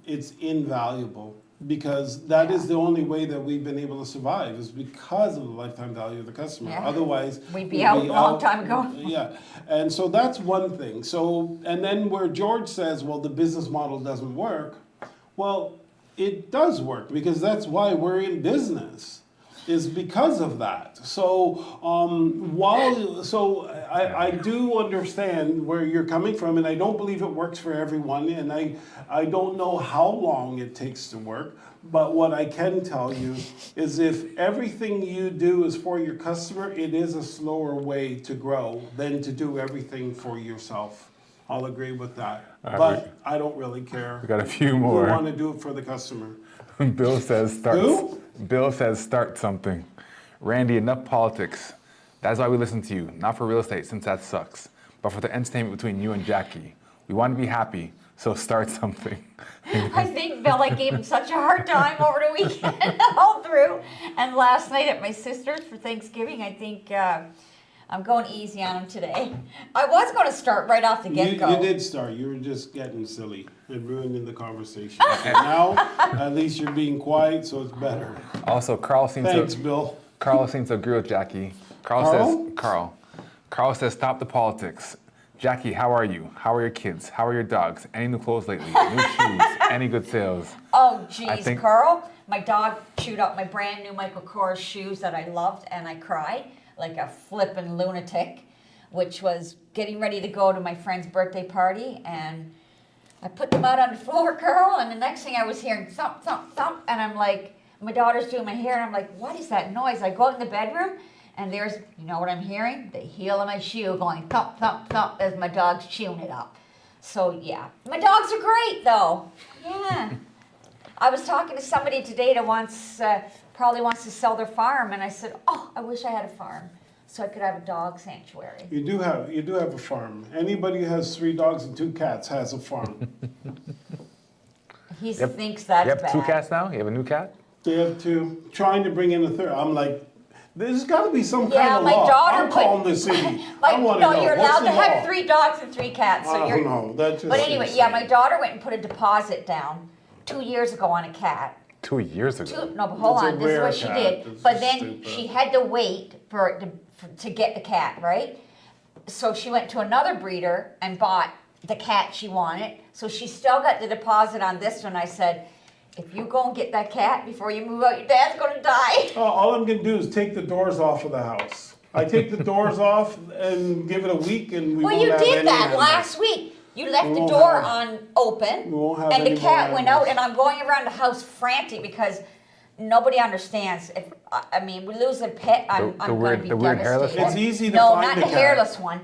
it's invaluable, because that is the only way that we've been able to survive, is because of the lifetime value of the customer. Yeah. Otherwise, We'd be out a long time ago. Yeah, and so that's one thing. So, and then where George says, well, the business model doesn't work, well, it does work, because that's why we're in business, is because of that. So I do understand where you're coming from, and I don't believe it works for everyone, and I don't know how long it takes to work. But what I can tell you is, if everything you do is for your customer, it is a slower way to grow than to do everything for yourself. I'll agree with that. But I don't really care. We got a few We more. want to do it for the customer. Bill says start. Who? Bill says start something. Randy, enough politics. That's why we listen to you. Not for real estate, since that sucks, but for the entertainment between you and Jackie. We want to be happy, so start something. I think Bill, I gave him such a hard time over the weekend all through. And last night at my sister's for Thanksgiving, I think I'm going easy on him today. I was going to start right off the get-go. You did start. You were just getting silly and ruining the conversation. And now, at least you're being quiet, so it's better. Also, Carl seems Thanks, to Bill. agree with Jackie. Carl says stop the politics. Jackie, how are you? How are your kids? How are your dogs? Any new clothes lately? New shoes? Any good sales? Oh, geez, think- Carl. My dog chewed up my brand new Michael Kors shoes that I loved, and I cried like a flippin' lunatic, which was getting ready to go to my friend's birthday party, and I put them out on the floor, Carl, and the next thing I was hearing thump, thump, thump, and I'm like, my daughter's doing my hair, and I'm like, what is that noise? I go out in the bedroom, and there's, you know what I'm hearing? The heel of my shoe going thump, thump, thump as my dog's chewing it up. So yeah, my dogs are great though. Yeah. I was talking to somebody today that probably wants to sell their farm, and I said, oh, I wish I had a farm so I could have a dog sanctuary. You do have a farm. Anybody who has 3 dogs and 2 cats has a farm. He thinks that's You have bad. 2 cats now? You have a new cat? They have 2. Trying to bring in a 3rd. I'm like, there's got to be some Yeah, kind of my law. daughter I'm put- calling the city. Like, I want to no, know. you're What's allowed the to have law? 3 dogs and 3 cats. So I you're, don't know. That's just but anyway, yeah, insane. my daughter went and put a deposit down 2 years ago on a cat. 2 years ago. No, but hold That's a on, this is rare what she cat. did. That's But just then stupid. she had to wait for it to get the cat, right? So she went to another breeder and bought the cat she wanted. So she still got the deposit on this one. I said, if you go and get that cat before you move out, your dad's gonna die. Oh, all I'm going to do is take the doors off of the house. I take the doors off and give it a week, and we Well, won't you have did any that animals. last week. You left We the won't door have- on open, we won't have and the any cat more went out, animals. and I'm going around the house frantic because nobody understands. If I mean, we lose a pet, I'm The going weird- to be the weird hairless devastated. one? It's easy to no, find not the the cat. hairless one,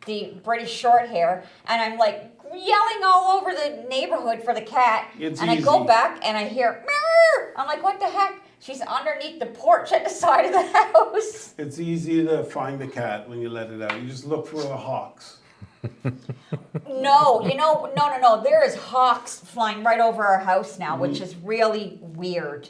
the British short hair, and I'm like yelling all over the neighborhood for the cat, It's and I go easy. back and I hear, "Meow." I'm like, what the heck? She's underneath the porch at the side of the house. It's easy to find the cat when you let it out. You just look for the hawks. No, no. There is hawks flying right over our house now, which is really weird.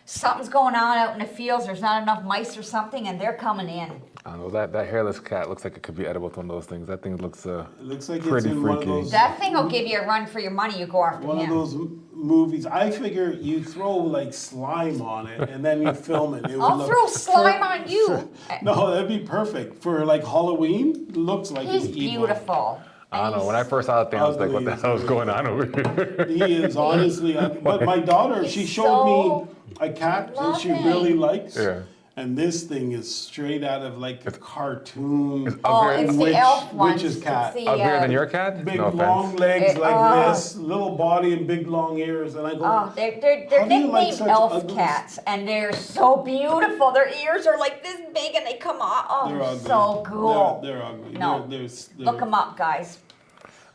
Something's going on out in the fields. There's not enough mice or something, and they're coming in. I don't know, that hairless cat looks like it could be edible to one of those things. That thing looks It looks like it's pretty in one of freaky. those That thing will give you a run for your money. You go after one of him. those movies. I figure you throw like slime on it and then you film it. It would I'll look- throw slime on you. No, that'd be perfect for like Halloween. It looks like He's it's evil. beautiful. I don't know. When I first saw that thing, I was like, what the Ugly hell as is going on over here? He is honestly. But my daughter, she He's showed so me a cat that she loving. really likes. Yeah. And this thing is straight out of like a cartoon. Oh, it's the elf ones. Witch's cat. It's the, Uglier than your cat? Big No long offense. legs like this, little body and big long ears, and I go. Oh, they're How do you like nicknamed such elf ugly- cats, and they're so beautiful. Their ears are like this big, and they come off. Oh, They're ugly. so cool. They're ugly. No. They're Look them up, guys.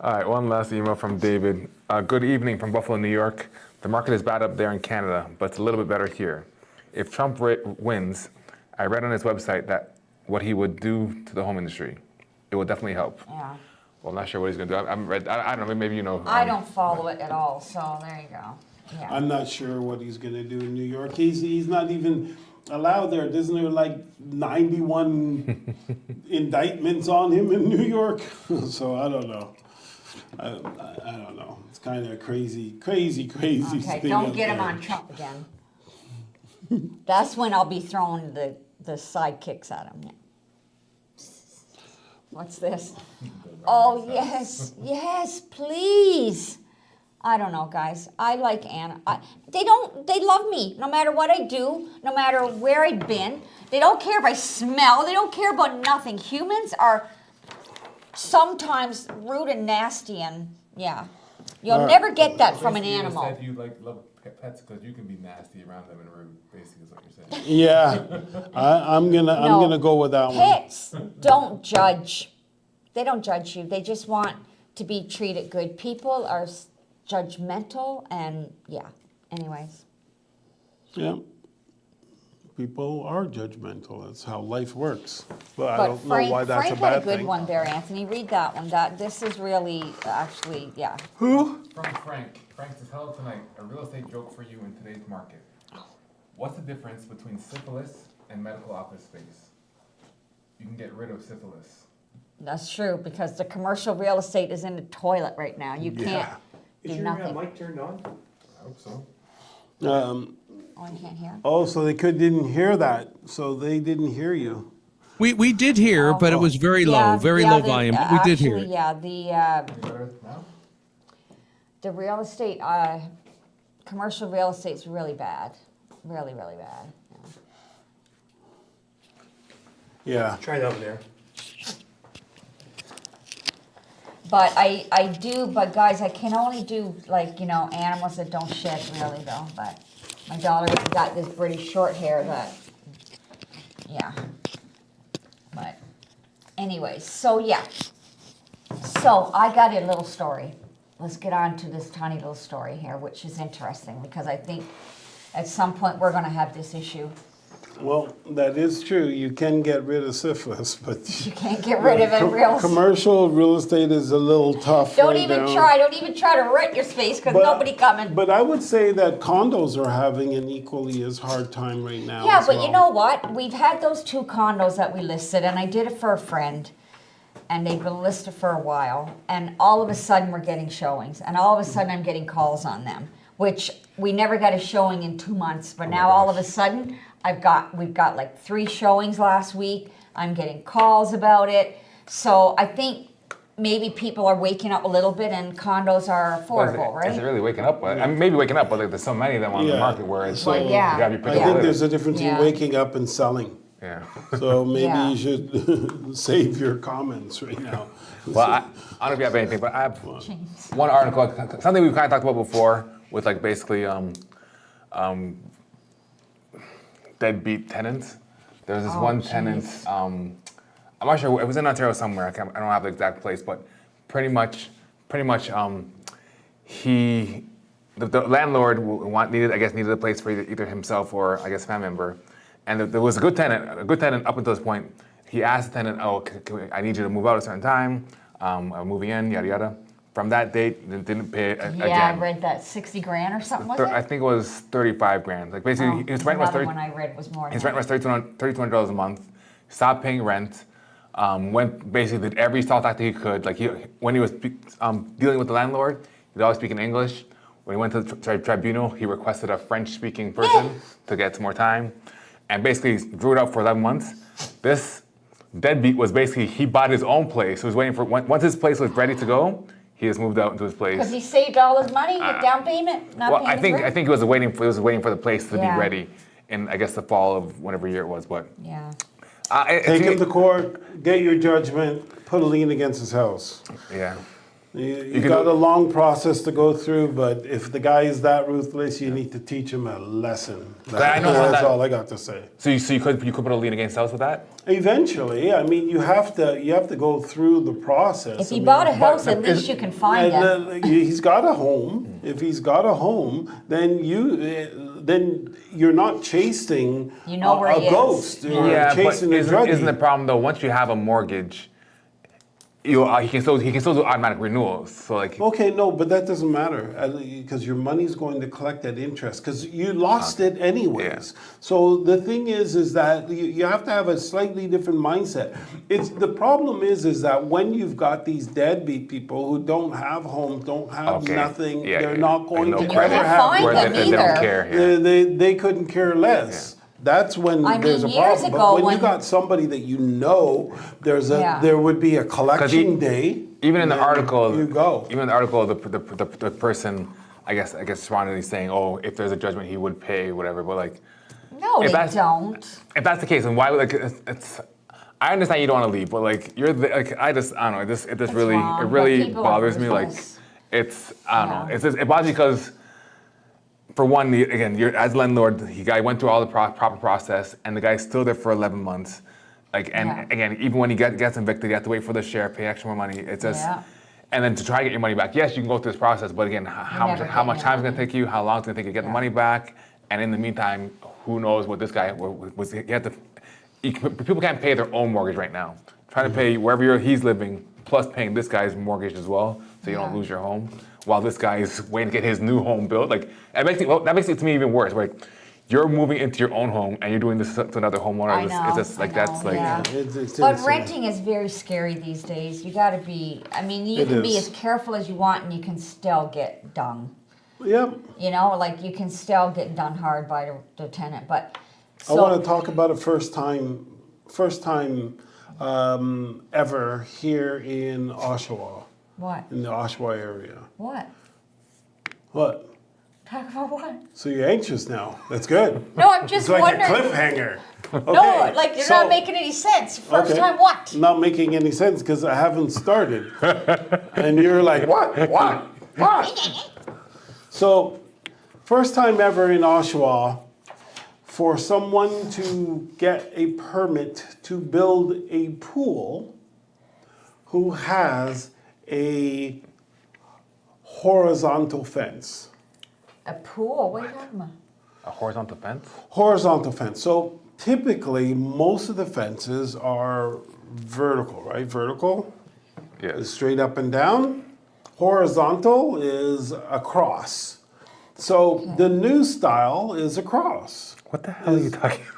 All right, one last email from David. Good evening from Buffalo, New York. The market is bad up there in Canada, but it's a little bit better here. If Trump wins, I read on his website that what he would do to the home industry, it will definitely help. Yeah. Well, I'm not sure what he's going to do. I haven't read. I don't know. Maybe you know. I don't follow it at all, so there you go. Yeah. I'm not sure what he's gonna do in New York. He's not even allowed there. Isn't there like 91 indictments on him in New York? So I don't know. I don't know. It's kind of crazy Okay, thing don't out get him there. on Trump again. That's when I'll be throwing the sidekicks at him. What's this? Oh, yes, please. I don't know, guys. I like Anna. They love me no matter what I do, no matter where I've been. They don't care if I smell. They don't care about nothing. Humans are sometimes rude and nasty, and yeah. You'll never get that from an animal. Said you love pets because you can be nasty around them and rude. Basically, is what you're saying. Yeah, I'm gonna go with that one. Pets don't judge. They don't judge you. They just want to be treated good. People are judgmental, and yeah. Anyways, Yeah. People are judgmental. That's how life works. But I but don't know why that's Frank a bad had a good thing. one there, Anthony. Read that one. This is really actually, yeah. Who? From Frank. Frank says, hello tonight. A real estate joke for you in today's market. What's the difference between syphilis and medical office space? You can get rid of syphilis. That's true, because the commercial real estate is in the toilet right now. You can't Is do your nothing. mic turned on? I hope so. Oh, I can't hear. Oh, so they didn't hear that. So they didn't hear you. We did hear, but it was very low, very low volume. But we did hear it. Yeah, Any better now? the real estate, commercial real estate's really bad. Really, really bad. Yeah. Yeah. Try it over there. But I do, but guys, I can only do animals that don't shed really though. But my daughter got this British short hair that, yeah. But anyways, so yeah. So I got a little story. Let's get on to this tiny little story here, which is interesting because I think at some point we're gonna have this issue. Well, that is true. You can get rid of syphilis, but You can't get rid of it real. commercial real estate is a little tough. Don't right even now. try. Don't even try to rent your space because But- nobody coming. But I would say that condos are having an equally as hard time right now. Yeah, as but well. you know what? We've had those 2 condos that we listed, and I did it for a friend, and they've been listed for a while, and all of a sudden we're getting showings, and all of a sudden I'm getting calls on them, which we never got a showing in 2 months, but now all of a sudden we've got like 3 showings last week. I'm getting calls about it, so I think maybe people are waking up a little bit, and condos are affordable, Is it right? really waking up? I mean, maybe waking up, but there's so many of them on the Yeah. market where it's Well, yeah. you gotta be I picky. think with there's it. a difference Yeah. in waking up and selling. Yeah. So maybe Yeah. you should save your comments right now. Well, I don't know if you have anything, but I have James. one article, something we've kind of talked about before, with like basically deadbeat tenants. There was this one tenant. I'm not sure. It was in Ontario somewhere. I don't have the exact place, but pretty much, the landlord needed a place for either himself or I guess family member, and there was a good tenant up until this point. He asked the tenant, "Oh, I need you to move out at a certain time. I'm moving in, yada yada." From that date, they didn't pay it Yeah, again. I read that 60 grand or something, was it? I think it was 35 grand. Like basically, his rent was Another 30. one I read was more than His that. rent was $3,200 a month. Stopped paying rent. Went basically did every soft act that he could. Like when he was dealing with the landlord, he'd always speak in English. When he went to the tribunal, he requested a French-speaking person to get some more time, and basically drew it out for 11 months. This deadbeat was basically he bought his own place. He was waiting for once his place was ready to go. He just moved out into his place. Because he saved all his money with down payment, not Well, paying I his think rent? he was waiting for the place to Yeah. be ready, in I guess the fall of whatever year it was. But Yeah. Take him to court, get your judgment, put a lien against his house. Yeah. You could got do- a long process to go through, but if the guy is that ruthless, you need to teach him a lesson. I know how That's that- all I got to say. So you could put a lien against the house with that? Eventually, I mean, you have to go through the process. If I he mean, bought a but- house, at least you can find him. He's got a home. If he's got a home, then you're not chasing You know where a he is. ghost or Yeah, but chasing a druggie. isn't the problem though? Once you have a mortgage, he can still do automatic renewals. So like, Okay, no, but that doesn't matter because your money's going to collect that interest because you lost it anyways. So the thing is that you have to have a slightly different mindset. It's the problem is that when you've got these deadbeat people who don't have homes, don't have Okay. nothing, Yeah, they're yeah. not going No to credit. ever You can't have find where them they don't either. care. Yeah. They couldn't care less. That's when I mean, there's a years problem. ago But when when- you got somebody that you know, Yeah. there would be a collection day. Even in the then article, you go. Even in the article, the person, I guess responded, he's saying, oh, if there's a judgment, he would pay whatever. But like, No, If they that's- don't. if that's the case, then why? Like, it's I understand you don't want to leave, but like, I don't know. It It's really, wrong, it but really people are bothers me. Like, ruthless. I don't know. It bothers me because, for one, again, you're as landlord, the guy went through all the proper process, and the guy's still there for 11 months. Like, and Yeah. again, even when he gets evicted, you have to wait for the sheriff, pay extra more money. It's just, Yeah. and then to try to get your money back, yes, you can go through this process, but again, how never much get time your is it going money. to take you? How long is it going to take you to get the Yeah. money back? And in the meantime, who knows what this guy was? He had to. People can't pay their own mortgage right now. Trying to pay wherever he's living, plus paying this guy's mortgage as well, so you don't Yeah. lose your home. While this guy is waiting to get his new home built, like that makes it to me even worse. Like you're moving into your own home and you're doing this to another homeowner. I It's know, just like I know, that's like. yeah. It's But insane. renting is very scary these days. You got to be. I mean, you It can be is. as careful as you want, and you can still get done. Yep. You know, like you can still get done hard by the tenant. But I want to talk about a first time ever here in Oshawa, what? in the Oshawa area. What? What? Talk about what? So you're anxious now? That's good. No, I'm It's just like wondering. a cliffhanger. No, like you're not making any sense. First time what? Not making any sense because I haven't started. And you're like, what? So, first time ever in Oshawa for someone to get a permit to build a pool who has a horizontal fence. A pool? What are you talking about? A horizontal fence? Horizontal fence. So typically, most of the fences are vertical, right? Vertical Yeah. is straight up and down. Horizontal is across. So the new style is across. What the hell are you talking about?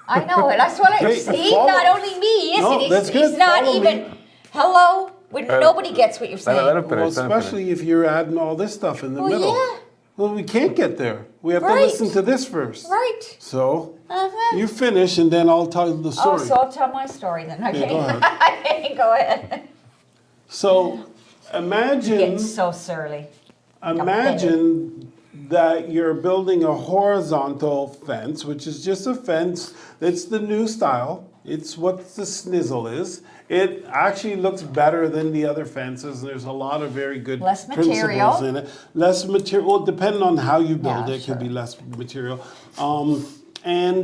I know it. That's what I Hey, see. follow- Not only me, is No, it? that's He's good. not Follow even. me. Hello. When nobody gets what you're saying. Let him finish. Well, let him finish. especially if you're adding all this stuff in the Well, middle. yeah. Well, we can't get there. We have to Right. listen to this first. Right. So Uh-huh. you finish and then I'll tell the Oh, story. so I'll tell my story then. Okay. go ahead. Go ahead. So imagine. Getting so surly. Imagine that you're building a horizontal fence, which is just a fence that's the new style. It's what the snizzle is. It actually looks better than the other fences. There's a lot of very good Less principles material. in it. Less material, well, depending on how you build Yeah, it, could be sure. less material. And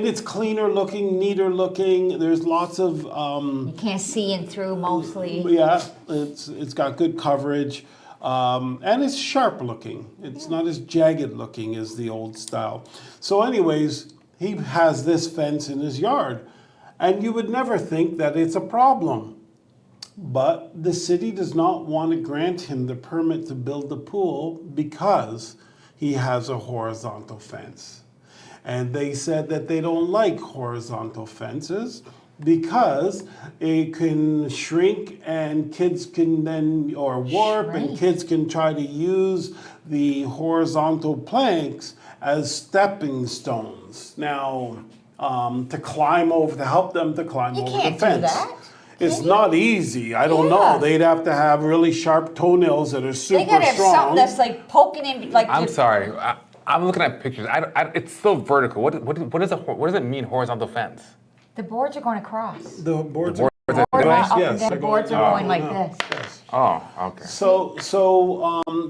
it's cleaner looking, neater looking. There's lots of You can't see in through mostly. yeah, it's got good coverage, and it's sharp looking. It's not as jagged looking as the old style. So, anyways, he has this fence in his yard, and you would never think that it's a problem. But the city does not want to grant him the permit to build the pool because he has a horizontal fence. And they said that they don't like horizontal fences because it can shrink and kids can then, or warp, and Shrink. kids can try to use the horizontal planks as stepping stones. Now, to climb over, to help them to climb You over can't the do fence. that. It's Can you? not easy. I don't Yeah. know. They'd have to have really sharp toenails that are super They gotta have strong. something that's like poking in, like. I'm sorry. I'm looking at pictures. It's still vertical. What does it mean, horizontal fence? The boards are going across. The boards The are boards are Boards doing- are up yes, and down. they're Boards going are up going like and this. up, yes. Oh, okay.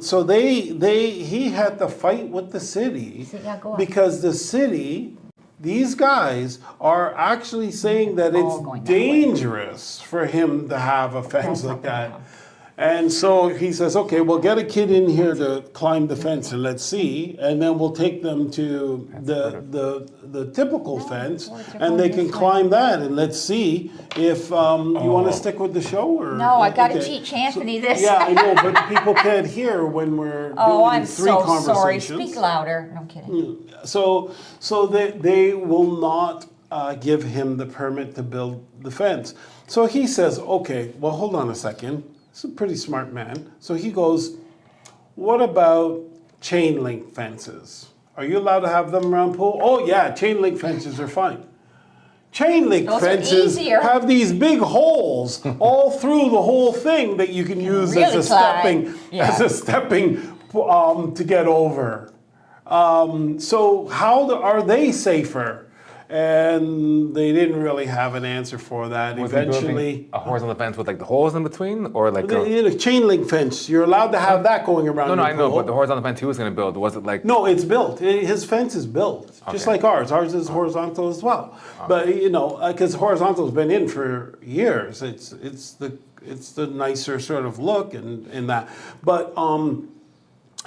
So he had to fight with the city So, yeah, go on. because the city, these guys are actually saying that All it's going that way. dangerous for him to have a fence That's like not gonna that. happen. And so he says, okay, we'll get a kid in here to climb the fence and let's see, and then we'll take them to the typical fence, boards are and they going can this way. climb that, and let's see if you want to stick with the show or No, I got to okay. teach Anthony this. Yeah, I know, but people can't hear when we're Oh, doing I'm three so sorry. conversations. Speak louder. No, I'm kidding. So they will not give him the permit to build the fence. So he says, okay, well, hold on a second. He's a pretty smart man. So he goes, what about chain link fences? Are you allowed to have them around pool? Oh yeah, chain link fences are fine. Chain link Those are fences easier. have these big holes all through the whole thing that you can use really as a climb. stepping to get over. So how are they safer? And they didn't really have an answer for that. Was he building Eventually, a horizontal fence with like the holes in between, or like chain link fence, you're allowed to have that going around no, your I know, pool. but the horizontal fence he was going to build, was it like? No, it's built. His fence is built, just Okay. like ours. Ours is horizontal as well. But because horizontal's been in for years, it's the nicer sort of look and that. But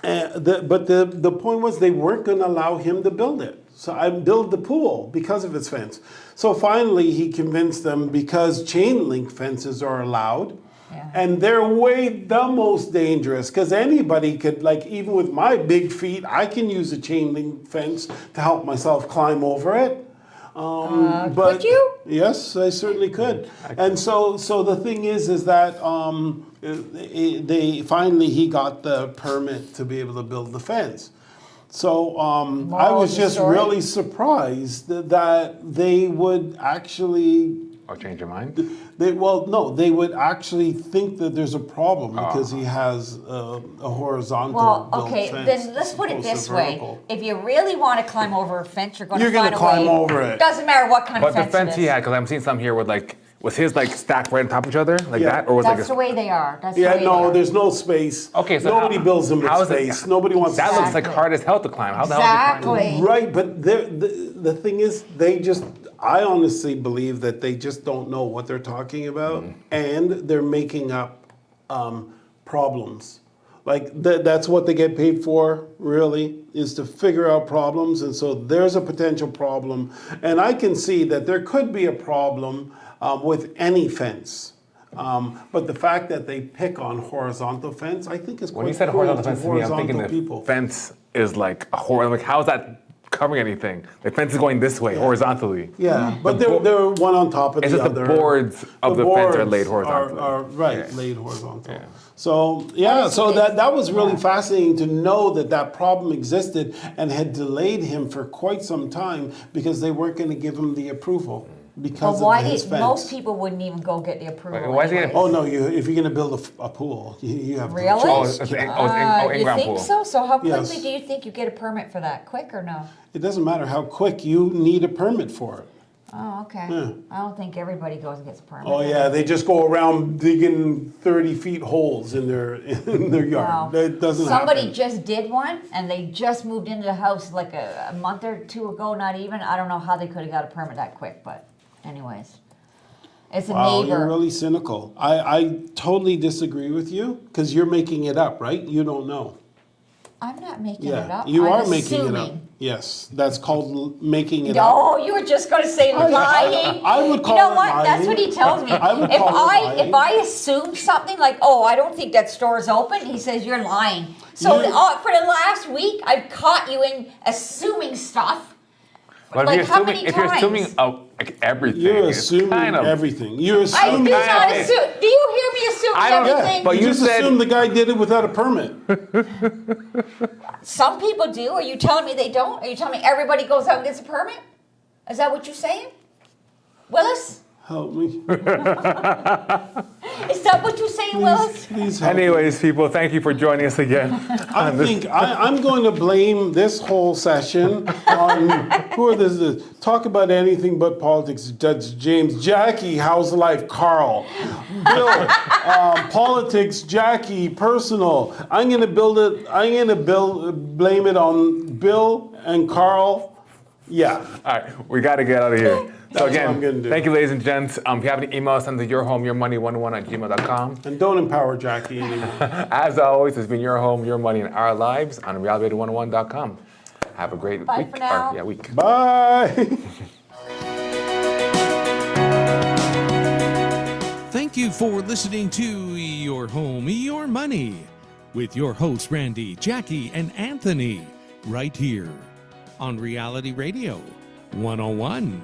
the point was they weren't going to allow him to build it. So I build the pool because of his fence. So finally, he convinced them because chain link fences are allowed. Yeah. And they're way the most dangerous because anybody could, like, even with my big feet, I can use a chain link fence to help myself climb over it. Could you? Yes, I certainly could. And so the thing is that he got the permit to be able to build the fence. So I Moral was of the just story? really surprised that they would actually. Or change your mind? They would actually think that there's a problem because he has a horizontal Well, built okay, fence then let's as put it opposed to this way. vertical. If you really want to climb over a fence, you're going You're to gonna find a climb way. over it. Doesn't matter what kind But of the fence fence it he is. had, because I'm seeing some here with like, was his like stacked right on top of each other like Yeah. that, or was That's like the way they are. That's the Yeah, way they no, are. there's no space. Okay, so nobody builds them with how is it- space. Nobody wants that to looks like Exactly. hard as hell to climb. How the hell is he climbing? Exactly. Right, but the thing is, I honestly believe that they just don't know what they're talking about, and they're making up problems. Like that's what they get paid for, really, is to figure out problems. And so there's a potential problem, and I can see that there could be a problem with any fence. But the fact that they pick on horizontal fence, I think is quite When you said cruel horizontal to fence to me, I'm thinking horizontal the people. fence is like a horizontal. Like, how's that covering anything? The fence is going this way horizontally. Yeah, but they're one on top of It's the just other. the boards of the fence are laid horizontally. Are right, Yeah. laid horizontal. Yeah. So yeah, so big- that was really yeah. fascinating to know that problem existed and had delayed him for quite some time because they weren't going to give him the approval But because why of his did fence. most people wouldn't even go get the approval? Why is he anyways? Oh no, if you're going to build a pool, you have Really? to Oh, choose. it's Yeah. in You in-ground think pool. so? So how quickly Yes. do you think you get a permit for that? Quick or no? It doesn't matter how quick you need a permit for it. Oh, okay. Yeah. I don't think everybody goes and gets a permit. Oh yeah, they just go around digging 30 feet holes in their Wow. yard. That doesn't Somebody happen. just did one, and they just moved into the house like a month or two ago, not even. I don't know how they could have got a permit that quick, but anyways. It's a Wow, neighbor. you're really cynical. I totally disagree with you because you're making it up, right? You don't know. I'm not making it Yeah, up. you I'm are making it up. assuming. Yes, that's called making it up. No, you were just going to say lying. I would call You know it what? That's lying. what he tells me. I would if call it I lying. if I assume something like, oh, I don't think that store's open, he says you're lying. So You- for the last week, I've caught you in assuming stuff. But Like, if how you're many assuming, if you're times? assuming like everything, You're it's assuming kind of, everything. You're I assuming do not kind of- assume. Do you hear me assume I don't- everything? Yeah, But you you just said- assume the guy did it without a permit. Some people do. Are you telling me they don't? Are you telling me everybody goes out and gets a permit? Is that what you're saying? Willis? Help me. Is that what you're saying, Willis? Please help me. Anyways, people, thank you for joining us again. I think I'm going to blame this whole session on who are this? Talk about anything but politics. Judge James, Jackie, how's life? Carl, Bill, politics. Jackie, personal. I'm going to blame it on Bill and Carl. Yeah. All right, we got to get out of here. So That's what I'm again, gonna do. thank you, ladies and gents. If you have any emails, send to yourhomeyourmoney101@gmail.com. And don't empower Jackie anymore. As always, it's been Your Home, Your Money, and Our Lives on reality101.com. Have a great Bye week. for now. Week. Bye. Thank you for listening to Your Home, Your Money with your hosts, Randy, Jackie, and Anthony, right here on Reality Radio 101.